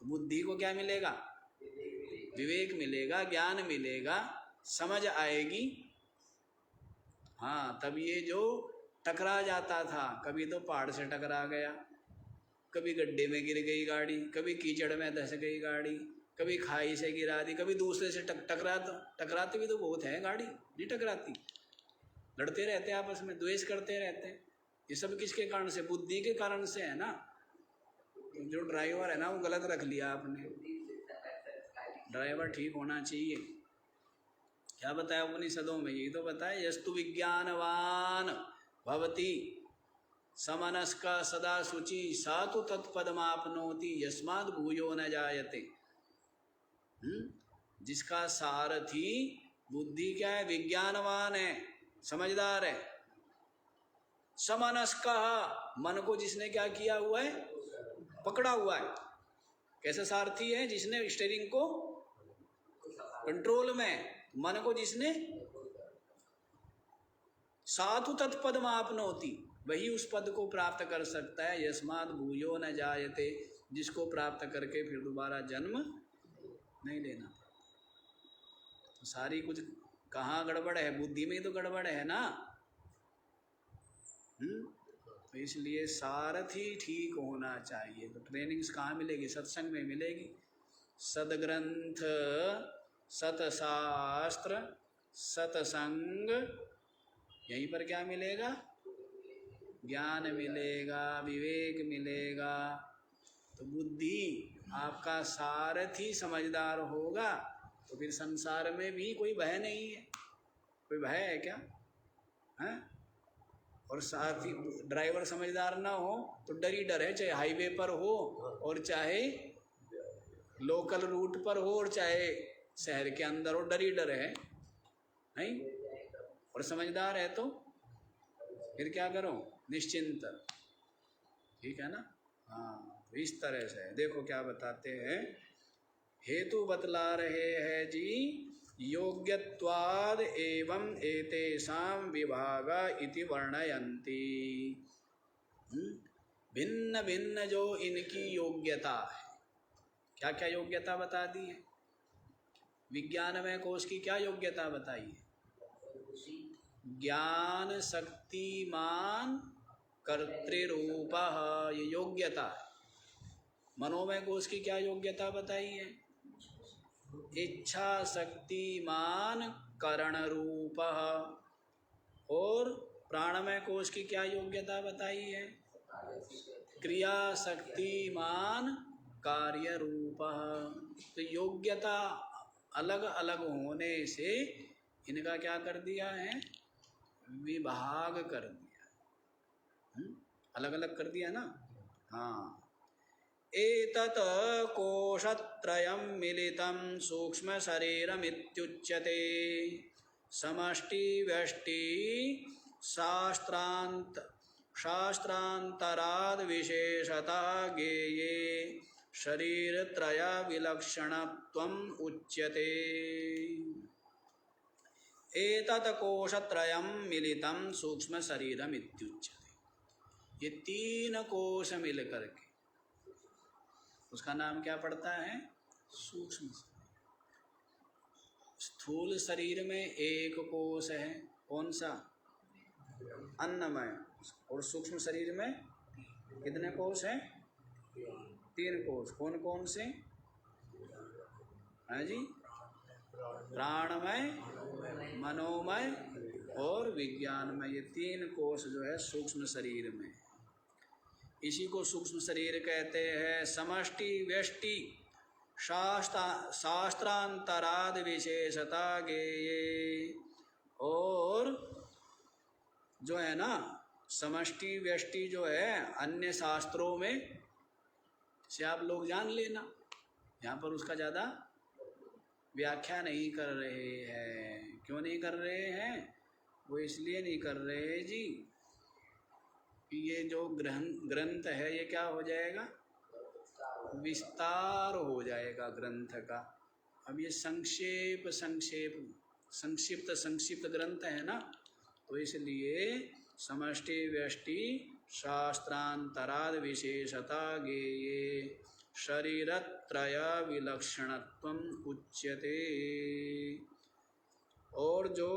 तो बुद्धि को क्या मिलेगा? विवेक मिलेगा, ज्ञान मिलेगा, समझ आएगी। हाँ, तब ये जो टकरा जाता था, कभी तो पहाड़ से टकरा गया, कभी गड्ढे में गिर गई गाड़ी, कभी कीचड़ में धस गई गाड़ी, कभी खाई से गिरा दी, कभी दूसरे से टकराती भी तो बहुत है गाड़ी, नहीं टकराती। लड़ते रहते हैं आपस में, द्वेष करते रहते हैं। ये सब किसके कारण से? बुद्धि के कारण से है ना। जो ड्राइवर है ना, वो गलत रख लिया आपने। ड्राइवर ठीक होना चाहिए। क्या बताया उपनिषदों में? यही तो बताया, यस्तु विज्ञानवान भवति समनस्क सदा शुचि सा तो तत्पदमाप्नोति यस्माद् भूयो न जायते। जिसका सारथी बुद्धि क्या है? विज्ञानवान है, समझदार है। समनस्क, मन को जिसने क्या किया हुआ है? पकड़ा हुआ है। कैसे सारथी है? जिसने स्टीयरिंग को कंट्रोल में, मन को जिसने साधु तत्पदमाप्नोति, वही उस पद को प्राप्त कर सकता है। यस्माद् भूयो न जायते, जिसको प्राप्त करके फिर दोबारा जन्म नहीं लेना। तो सारी कुछ कहाँ गड़बड़ है? बुद्धि में तो गड़बड़ है ना। तो इसलिए सारथी ठीक होना चाहिए। तो ट्रेनिंग्स कहाँ मिलेगी? सत्संग में मिलेगी। सदग्रंथ, सतशास्त्र, सतसंग, यहीं पर क्या मिलेगा? ज्ञान मिलेगा, विवेक मिलेगा। तो बुद्धि आपका सारथी समझदार होगा तो फिर संसार में भी कोई भय नहीं है। कोई भय है क्या? हैं? और सारथी ड्राइवर समझदार ना हो तो डर ही डर है, चाहे हाईवे पर हो और चाहे लोकल रूट पर हो और चाहे शहर के अंदर हो, डर ही डर है, नहीं? और समझदार है तो फिर क्या करो? निश्चिंत। ठीक है ना। हाँ, तो इस तरह से देखो क्या बताते हैं। हेतु बतला रहे हैं जी, योग्यत्वाद एवं एतेषां विभागा इति वर्णयन्ति। भिन्न भिन्न जो इनकी योग्यता है। क्या क्या योग्यता बता दी है? विज्ञान में कोश की क्या योग्यता बताई है? ज्ञान शक्तिमान कर्तृरूपः, ये योग्यता है। मनोमय कोश की क्या योग्यता बताई है? इच्छा शक्तिमान करण रूपः। और प्राणमय कोश की क्या योग्यता बताई है? क्रिया शक्तिमान कार्य रूपः। तो योग्यता अलग अलग होने से इनका क्या कर दिया है? विभाग कर दिया। अलग अलग कर दिया ना। हाँ, एतत् कोशत्रयं मिलितं सूक्ष्म शरीरमित्युच्यते। समष्टि व्यष्टि शास्त्रांतराद विशेषता ज्ञेये शरीरत्रय विलक्षणत्वम् उच्यते। एतत् कोशत्रयं मिलितं सूक्ष्म शरीरमित्युच्यते। ये तीन कोश मिल करके उसका नाम क्या पड़ता है? सूक्ष्म शरीर। स्थूल शरीर में एक कोश है, कौन सा? अन्नमय। और सूक्ष्म शरीर में कितने कोश हैं? तीन कोश। कौन कौन से हैं जी? प्राणमय, मनोमय और विज्ञानमय। ये तीन कोश जो है सूक्ष्म शरीर में। इसी को सूक्ष्म शरीर कहते हैं। समष्टि व्यष्टि शास्त्रांतराद विशेषता गेये। और जो है ना समष्टि व्यष्टि जो है अन्य शास्त्रों में से आप लोग जान लेना, यहाँ पर उसका ज़्यादा व्याख्या नहीं कर रहे हैं। क्यों नहीं कर रहे हैं? वो इसलिए नहीं कर रहे जी कि ये जो ग्रंथ है ये क्या हो जाएगा? विस्तार हो जाएगा ग्रंथ का। अब ये संक्षिप्त ग्रंथ है ना, तो इसलिए समष्टि व्यष्टि शास्त्रांतराद विशेषता गेये शरीरत्रय विलक्षणत्वम उच्यते। और जो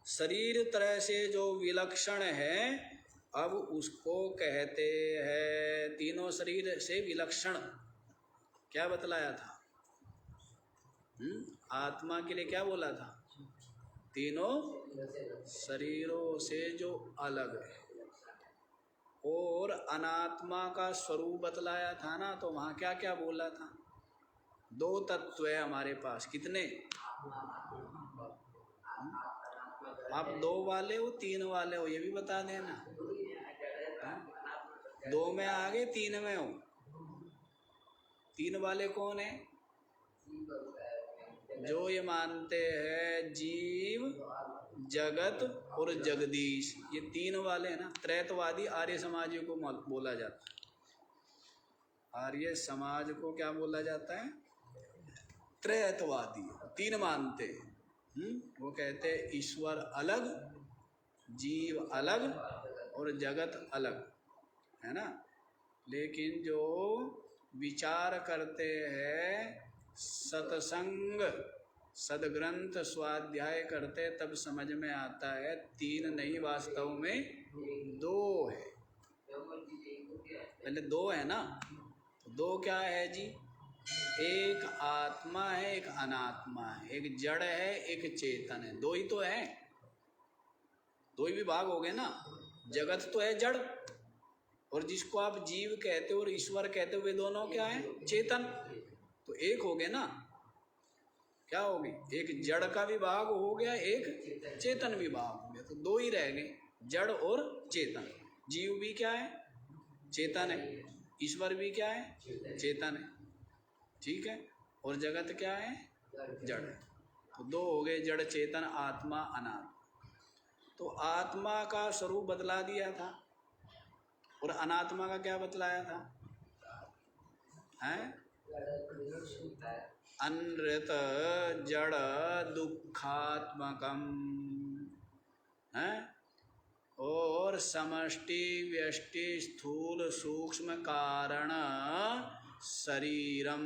शरीर तरह से जो विलक्षण है अब उसको कहते हैं तीनों शरीर से विलक्षण। क्या बतलाया था? आत्मा के लिए क्या बोला था? तीनों शरीरों से जो अलग है। और अनात्मा का स्वरूप बतलाया था ना, तो वहाँ क्या क्या बोला था? दो तत्व है हमारे पास। कितने? आप दो वाले हो तीन वाले हो ये भी बता देना। दो में आगे तीन में हो। तीन वाले कौन है? जो ये मानते हैं जीव, जगत और जगदीश, ये तीन वाले हैं ना। त्रैतवादी आर्य समाज को बोला जाता है। आर्य समाज को क्या बोला जाता है? त्रैतवादी। तीन मानते हैं। वो कहते हैं ईश्वर अलग, जीव अलग और जगत अलग, है ना। लेकिन जो विचार करते हैं सत्संग सदग्रंथ स्वाध्याय करते तब समझ में आता है तीन नहीं वास्तव में दो है। पहले दो है ना, तो दो क्या है जी? एक आत्मा है, एक अनात्मा है, एक जड़ है, एक चेतन है। दो ही तो है, दो ही विभाग हो गए ना। जगत तो है जड़, और जिसको आप जीव कहते हो और ईश्वर कहते हो वे दोनों क्या है? चेतन। तो एक हो गए ना। क्या हो गई? एक जड़ का विभाग हो गया, एक चेतन विभाग हो गया, तो दो ही रह गए, जड़ और चेतन। जीव भी क्या है? चेतन है। ईश्वर भी क्या है? चेतन है। ठीक है। और जगत क्या है? जड़ है। तो दो हो गए, जड़ चेतन, आत्मा अनात्मा। तो आत्मा का स्वरूप बतला दिया था और अनात्मा का क्या बतलाया था? हैं? अनृत जड़ दुखात्मकम है। और समष्टि व्यष्टि स्थूल सूक्ष्म कारण शरीरम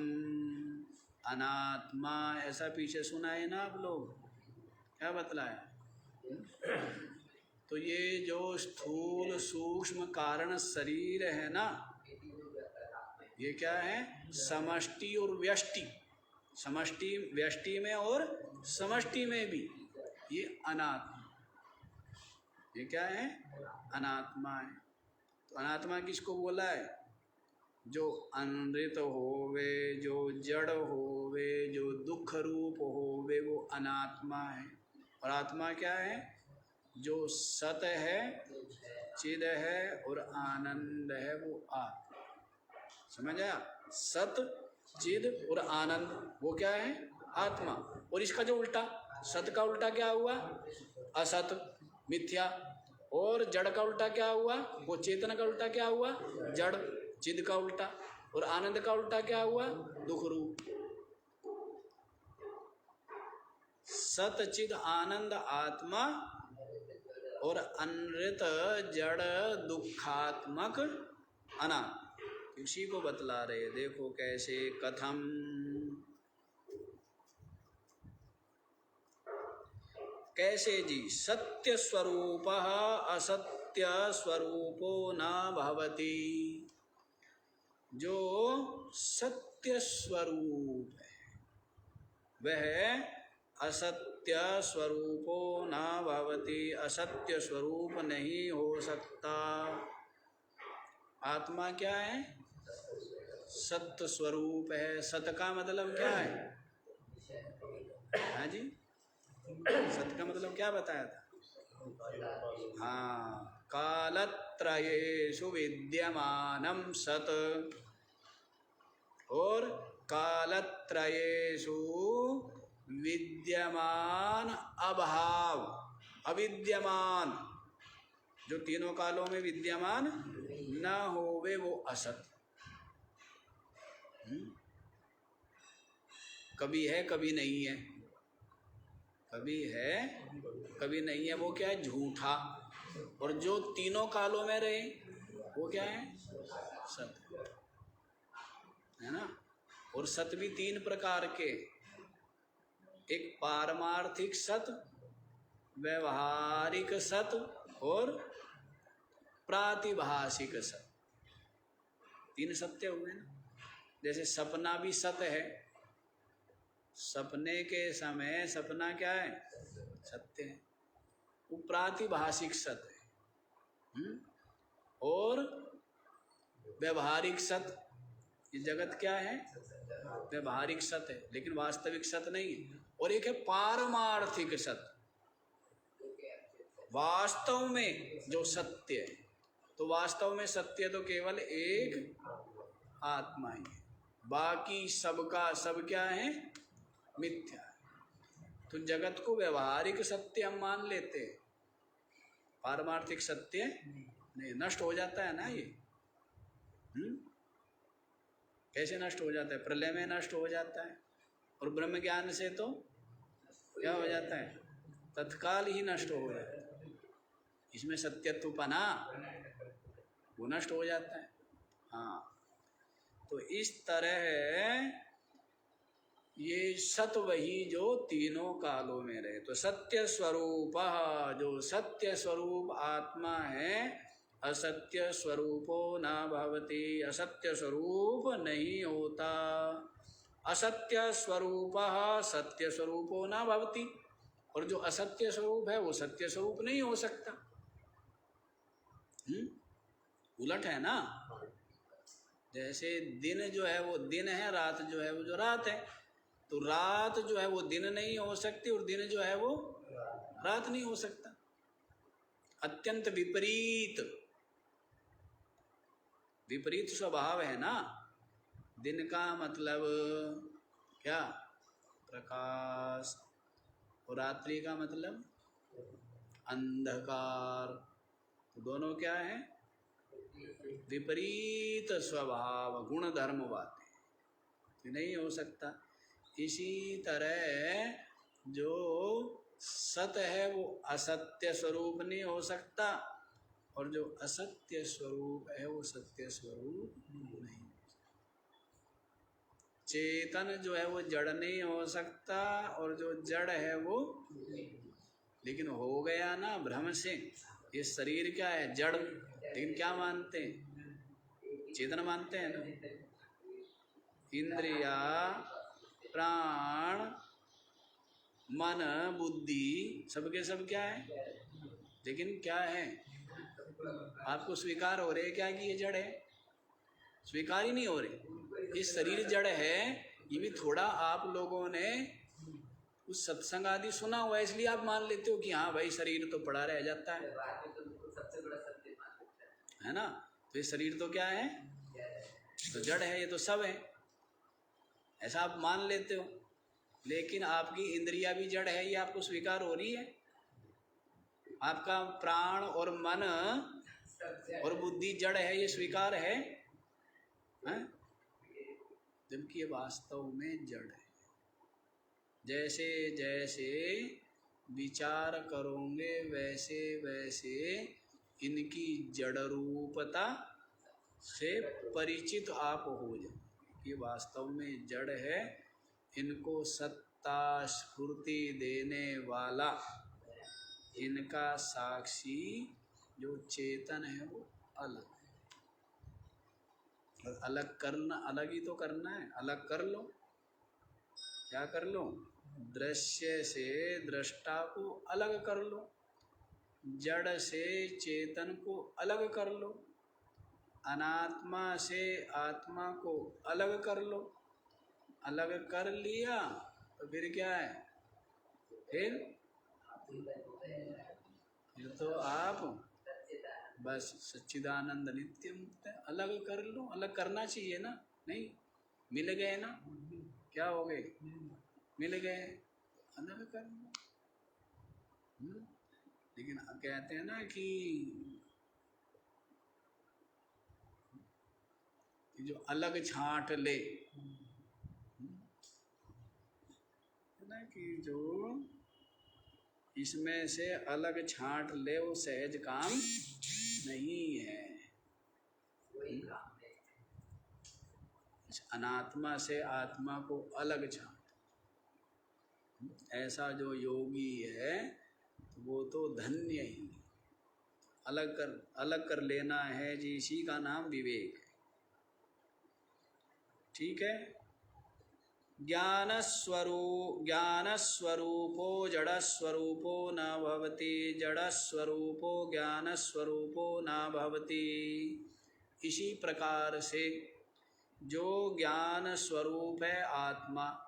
अनात्मा। ऐसा पीछे सुना है ना आप लोग? क्या बतलाया? तो ये जो स्थूल सूक्ष्म कारण शरीर है ना, ये क्या है? समष्टि और व्यष्टि। समष्टि व्यष्टि में और समष्टि में भी ये अनात्मा। ये क्या है? अनात्मा है। तो अनात्मा किसको बोला है? जो अनृत होवे, जो जड़ होवे, जो दुख रूप होवे, वो अनात्मा है। और आत्मा क्या है? जो सत है, चिद है और आनंद है, वो आत्मा। समझ आया? सत, चिद और आनंद, वो क्या है? आत्मा। और इसका जो उल्टा, सत का उल्टा क्या हुआ? असत, मिथ्या। और जड़ का उल्टा क्या हुआ? वो चेतन का उल्टा क्या हुआ? जड़। चिद का उल्टा। और आनंद का उल्टा क्या हुआ? दुख रूप। सत, चिद, आनंद, आत्मा और अनृत जड़ दुखात्मक अनात्म, उसी को बतला रहे। देखो कैसे, कथम, कैसे जी, सत्य स्वरूप असत्य स्वरूपो न भवति, जो सत्य स्वरूप है वह असत्य स्वरूपो न भवति, असत्य स्वरूप नहीं हो सकता। आत्मा क्या है? सत्य स्वरूप है। सत्य का मतलब क्या है? हाँ जी, सत्य का मतलब क्या बताया था? हाँ, कालत्रयेषु विद्यमानं सत्, और कालत्रयेषु विद्यमान अभाव, अविद्यमान, जो तीनों कालों में विद्यमान न होवे वो असत। कभी है कभी नहीं है, कभी है कभी नहीं है, वो क्या है? झूठा। और जो तीनों कालों में रहे वो क्या है? सत्य है ना। और सत्य भी तीन प्रकार के, एक पारमार्थिक सत्य, व्यवहारिक सत्य और प्रातिभाषिक सत्य। तीन सत्य हुए ना। जैसे सपना भी सत्य है, सपने के समय सपना क्या है? सत्य है, वो प्रातिभाषिक सत्य है। और व्यवहारिक सत्य, ये जगत क्या है? व्यवहारिक सत्य है, लेकिन वास्तविक सत्य नहीं है। और एक है पारमार्थिक सत्य, वास्तव में जो सत्य है। तो वास्तव में सत्य तो केवल एक आत्मा ही है, बाकी सबका सब क्या है? मिथ्या है। तो जगत को व्यवहारिक सत्य हम मान लेते हैं, पारमार्थिक सत्य नहीं। नष्ट हो जाता है ना ये। कैसे नष्ट हो जाता है? प्रलय में नष्ट हो जाता है। और ब्रह्म ज्ञान से तो क्या हो जाता है? तत्काल ही नष्ट हो जाता है। इसमें सत्यत्वपना वो नष्ट हो जाता है। हाँ, तो इस तरह ये सत वही जो तीनों कालों में रहे। तो सत्य स्वरूप, जो सत्य स्वरूप आत्मा है, असत्य स्वरूपो न भवति, असत्य स्वरूप नहीं होता। असत्य स्वरूप सत्य स्वरूपो न भवति, और जो असत्य स्वरूप है वो सत्य स्वरूप नहीं हो सकता। उलट है ना। जैसे दिन जो है वो दिन है, रात जो है वो जो रात है। तो रात जो है वो दिन नहीं हो सकती, और दिन जो है वो रात नहीं हो सकता। अत्यंत विपरीत, विपरीत स्वभाव है ना। दिन का मतलब क्या? प्रकाश, और रात्रि का मतलब अंधकार। तो दोनों क्या है? विपरीत स्वभाव, गुण धर्म बातें, तो नहीं हो सकता। इसी तरह जो सत है वो असत्य स्वरूप नहीं हो सकता, और जो असत्य स्वरूप है वो सत्य स्वरूप नहीं। चेतन जो है वो जड़ नहीं हो सकता, और जो जड़ है वो, लेकिन हो गया ना भ्रम से। ये शरीर क्या है? जड़, लेकिन क्या मानते हैं? चेतन मानते हैं ना। इंद्रिया, प्राण, मन, बुद्धि, सबके सब क्या है? लेकिन क्या है? आपको स्वीकार हो रहे क्या कि ये जड़ है? स्वीकार ही नहीं हो रहे। ये शरीर जड़ है, ये भी थोड़ा आप लोगों ने उस सत्संग आदि सुना हुआ है, इसलिए आप मान लेते हो कि हाँ भाई शरीर तो पड़ा रह जाता है ना। तो ये शरीर तो क्या है? तो जड़ है, ये तो सब है, ऐसा आप मान लेते हो। लेकिन आपकी इंद्रिया भी जड़ है, ये आपको स्वीकार हो रही है। आपका प्राण और मन और बुद्धि जड़ है, ये स्वीकार है, जबकि ये वास्तव में जड़ है। जैसे जैसे विचार करोगे वैसे वैसे इनकी जड़ रूपता से परिचित आप हो जाओ कि वास्तव में जड़ है। इनको सत्ता स्फूर्ति देने वाला इनका साक्षी जो चेतन है वो अलग है। अलग करना, अलग ही तो करना है, अलग कर लो। क्या कर लो? दृश्य से दृष्टा को अलग कर लो, जड़ से चेतन को अलग कर लो, अनात्मा से आत्मा को अलग कर लो। अलग कर लिया तो फिर क्या है? फिर तो आप बस सच्चिदानंद नित्य मुक्त है। अलग कर लो, अलग करना चाहिए ना? नहीं, मिल गए ना? क्या हो गए? मिल गए, अलग कर लो। लेकिन कहते हैं ना कि जो अलग छांट ले, ना कि जो इसमें से अलग छांट ले वो सहज काम नहीं है। अनात्मा से आत्मा को अलग छांट, ऐसा जो योगी है वो तो धन्य ही। अलग कर लेना है जी, इसी का नाम विवेक है। ठीक है। ज्ञान स्वरूपो जड़ स्वरूपो न भवति, जड़ स्वरूपो ज्ञान स्वरूपो न भवति। इसी प्रकार से जो ज्ञान स्वरूप है आत्मा,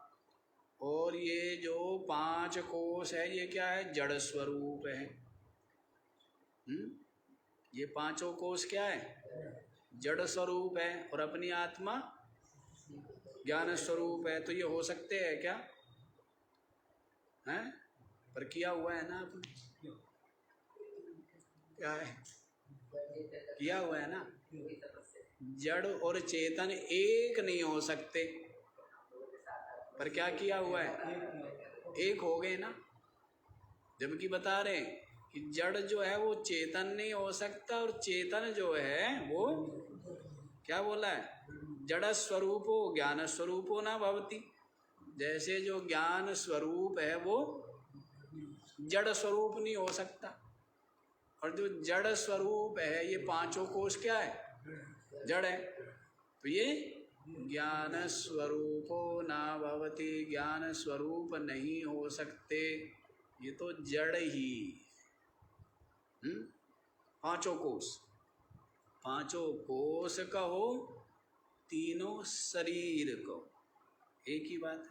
और ये जो 5 कोश है ये क्या है? जड़ स्वरूप है। ये 5 कोश क्या है? जड़ स्वरूप है। और अपनी आत्मा ज्ञान स्वरूप है। तो ये हो सकते हैं क्या? हैं? पर किया हुआ है ना आपने? क्या है? किया हुआ है ना? जड़ और चेतन एक नहीं हो सकते, पर क्या किया हुआ है? एक हो गए ना। जबकि बता रहे हैं कि जड़ जो है वो चेतन नहीं हो सकता, और चेतन जो है वो क्या बोला है? जड़ स्वरूपो ज्ञान स्वरूपो ना भवति। जैसे जो ज्ञान स्वरूप है वो जड़ स्वरूप नहीं हो सकता, और जो जड़ स्वरूप है ये 5 कोश क्या है? जड़ है। तो ये ज्ञान स्वरूपो ना भवति, ज्ञान स्वरूप नहीं हो सकते, ये तो जड़ ही। 5 कोश, 5 कोश कहो, तीनों शरीर को, एक ही बात है।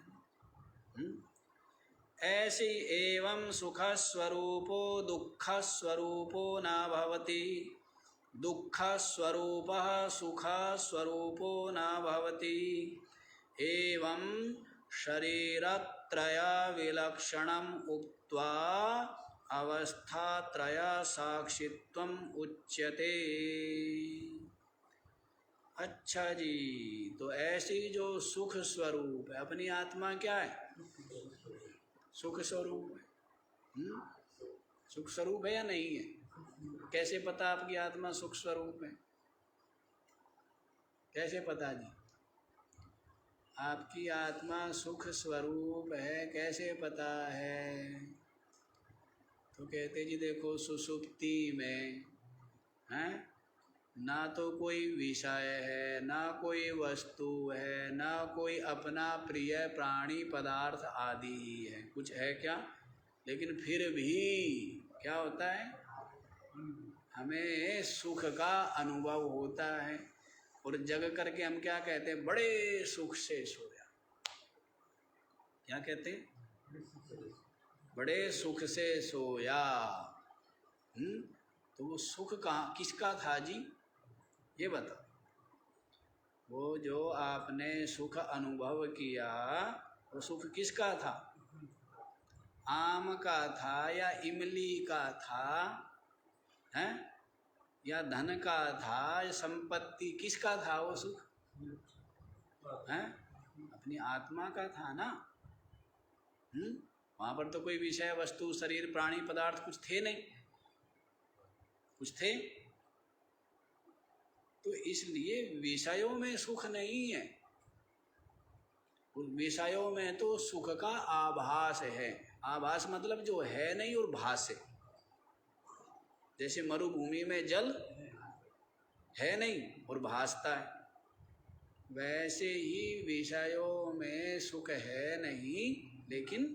ऐसी एवं सुख स्वरूपो दुख स्वरूपो न भवति, दुख स्वरूप सुख स्वरूपो न भवति। एवं शरीरत्रय विलक्षणम उक्त्वा अवस्थात्रय साक्षित्वम उच्यते। अच्छा जी, तो ऐसी जो सुख स्वरूप है, अपनी आत्मा क्या है? सुख स्वरूप है। सुख स्वरूप है या नहीं है? कैसे पता आपकी आत्मा सुख स्वरूप है? कैसे पता जी? आपकी आत्मा सुख स्वरूप है कैसे पता है? तो कहते जी देखो, सुषुप्ति में हैं, ना तो कोई विषय है, ना कोई वस्तु है, ना कोई अपना प्रिय प्राणी पदार्थ आदि ही है। कुछ है क्या? लेकिन फिर भी क्या होता है? हमें सुख का अनुभव होता है, और जग करके हम क्या कहते हैं? बड़े सुख से सोया। क्या कहते हैं? बड़े सुख से सोया। तो वो सुख कहाँ किसका था जी? ये बताओ। वो जो आपने सुख अनुभव किया, वो सुख किसका था? आम का था या इमली का था? हैं? या धन का था या संपत्ति? किसका था वो सुख? हैं? अपनी आत्मा का था ना। वहाँ पर तो कोई विषय वस्तु शरीर प्राणी पदार्थ कुछ थे नहीं, कुछ थे। तो इसलिए विषयों में सुख नहीं है, उन विषयों में तो सुख का आभास है। आभास मतलब जो है नहीं और भास है। जैसे मरुभूमि में जल है नहीं और भासता है, वैसे ही विषयों में सुख है नहीं लेकिन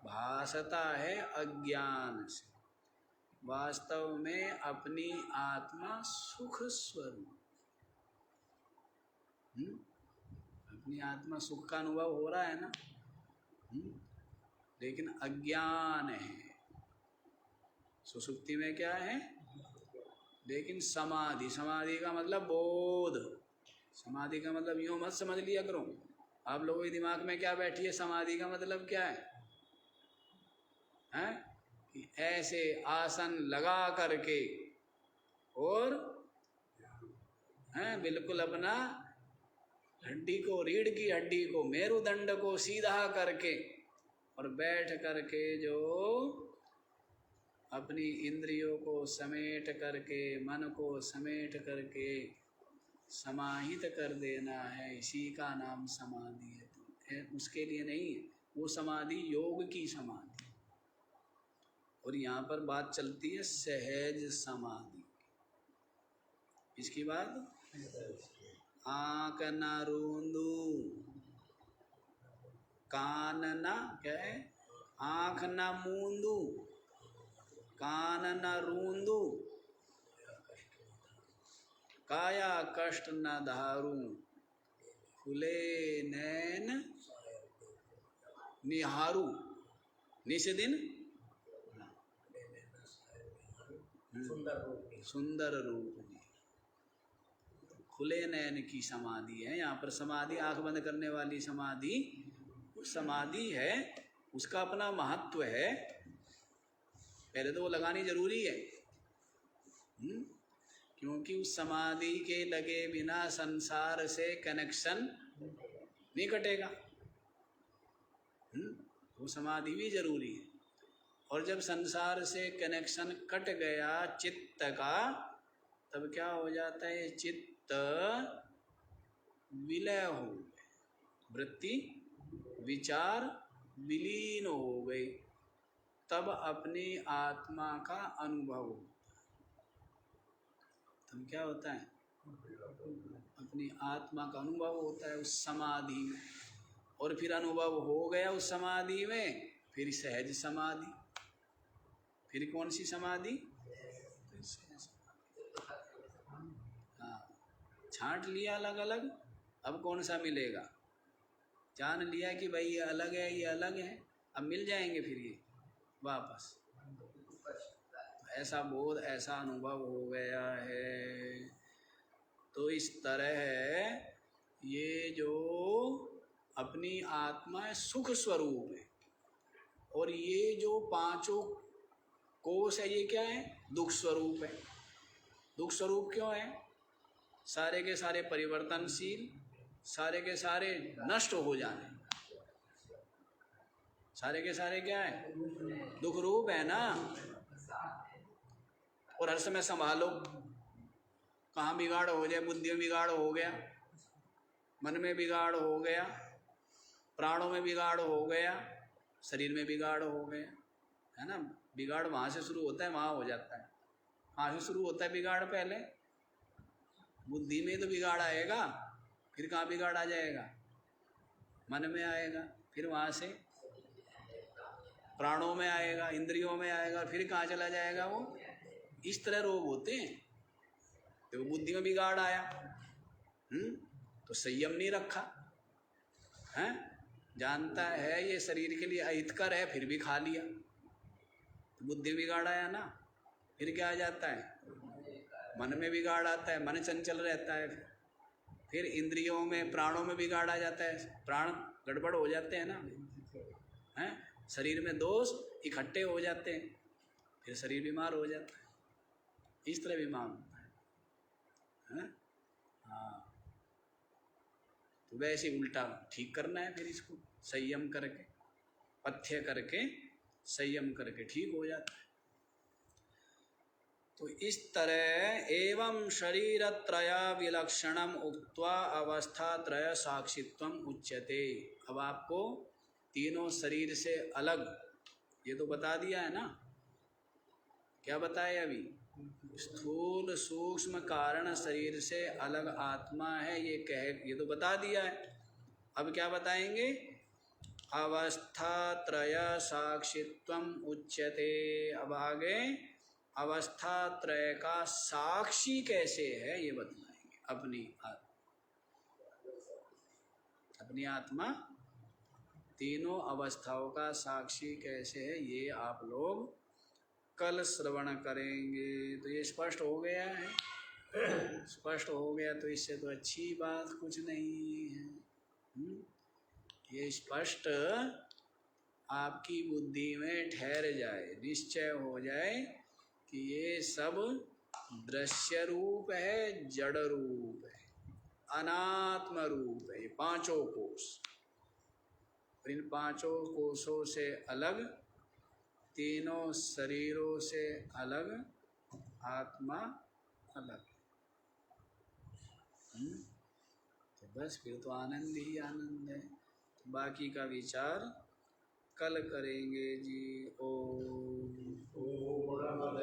भासता है अज्ञान से। वास्तव में अपनी आत्मा सुख स्वरूप, अपनी आत्मा सुख का अनुभव हो रहा है ना, लेकिन अज्ञान है। सुसुप्ति में क्या है? लेकिन समाधि, समाधि का मतलब बोध। समाधि का मतलब यूँ मत समझ लिया करो, आप लोगों के दिमाग में क्या बैठी है समाधि का मतलब क्या है? हैं कि ऐसे आसन लगा करके और हैं बिल्कुल अपना हड्डी को, रीढ़ की हड्डी को, मेरुदंड को सीधा करके और बैठ करके जो अपनी इंद्रियों को समेट करके, मन को समेट करके समाहित कर देना है, इसी का नाम समाधि है। तो उसके लिए नहीं है, वो समाधि योग की समाधि। और यहाँ पर बात चलती है सहज समाधि। इसकी बात आँख न रूंदू, कान न क्या है, आँख न मूंदू, कान न रूंदू, काया कष्ट न धारू, खुले नैन निहारू, निस्दिन सुंदर रूप जी। खुले नयन की समाधि है यहाँ पर। समाधि आंख बंद करने वाली समाधि, उस समाधि है, उसका अपना महत्व है। पहले तो वो लगानी जरूरी है, क्योंकि उस समाधि के लगे बिना संसार से कनेक्शन नहीं कटेगा। वो समाधि भी जरूरी है। और जब संसार से कनेक्शन कट गया चित्त का, तब क्या हो जाता है? चित्त विलय हो गए, वृत्ति विचार विलीन हो गई, तब अपनी आत्मा का अनुभव होता है। तब क्या होता है? अपनी आत्मा का अनुभव होता है उस समाधि में। और फिर अनुभव हो गया उस समाधि में, फिर सहज समाधि। फिर कौन सी समाधि? हाँ, छांट लिया अलग अलग, अब कौन सा मिलेगा? जान लिया कि भाई ये अलग है, ये अलग है, अब मिल जाएंगे फिर ये वापस। ऐसा बोध, ऐसा अनुभव हो गया है। तो इस तरह ये जो अपनी आत्मा सुख स्वरूप है, और ये जो पांचों कोष है ये क्या है? दुख स्वरूप है। दुख स्वरूप क्यों है? सारे के सारे परिवर्तनशील, सारे के सारे नष्ट हो जाने, सारे के सारे क्या है? दुख रूप है ना। और हर समय संभालो, कहाँ बिगाड़ हो जाए। बुद्धि में बिगाड़ हो गया, मन में बिगाड़ हो गया, प्राणों में बिगाड़ हो गया, शरीर में बिगाड़ हो गया, है ना। बिगाड़ वहाँ से शुरू होता है, वहाँ हो जाता है। कहाँ से शुरू होता है बिगाड़? पहले बुद्धि में तो बिगाड़ आएगा, फिर कहाँ बिगाड़ आ जाएगा? मन में आएगा, फिर वहाँ से प्राणों में आएगा, इंद्रियों में आएगा, फिर कहाँ चला जाएगा वो? इस तरह रोग होते हैं। तो बुद्धि में बिगाड़ आया, तो संयम नहीं रखा, हैं? जानता है ये शरीर के लिए अहितकर है, फिर भी खा लिया, तो बुद्धि बिगाड़ आया ना। फिर क्या आ जाता है? मन में बिगाड़ आता है, मन चंचल रहता है। फिर इंद्रियों में, प्राणों में बिगाड़ आ जाता है, प्राण गड़बड़ हो जाते हैं ना, हैं? शरीर में दोष इकट्ठे हो जाते हैं, फिर शरीर बीमार हो जाता है। इस तरह बीमार होता है, हाँ। तो वैसे उल्टा ठीक करना है फिर इसको संयम करके, पथ्य करके संयम करके ठीक हो जाता है। तो इस तरह एवं शरीर त्रय विलक्षणम उक्त्वा अवस्था त्रय साक्षित्वम उच्यते। अब आपको तीनों शरीर से अलग ये तो बता दिया है ना, क्या बताया अभी? स्थूल सूक्ष्म कारण शरीर से अलग आत्मा है ये तो बता दिया है। अब क्या बताएंगे? अवस्था त्रय साक्षित्वम उच्यते। अब आगे अवस्था त्रय का साक्षी कैसे है ये बतलाएंगे। अपनी आत्मा तीनों अवस्थाओं का साक्षी कैसे है ये आप लोग कल श्रवण करेंगे। तो ये स्पष्ट हो गया है। स्पष्ट हो गया तो इससे तो अच्छी बात कुछ नहीं है। ये स्पष्ट आपकी बुद्धि में ठहर जाए, निश्चय हो जाए कि ये सब दृश्य रूप है, जड़ रूप है, अनात्म रूप है। ये पांचों कोष, इन पांचों कोषों से अलग, तीनों शरीरों से अलग आत्मा अलग। तो बस फिर तो आनंद ही आनंद है। तो बाकी का विचार कल करेंगे जी। ओम पूर्णमद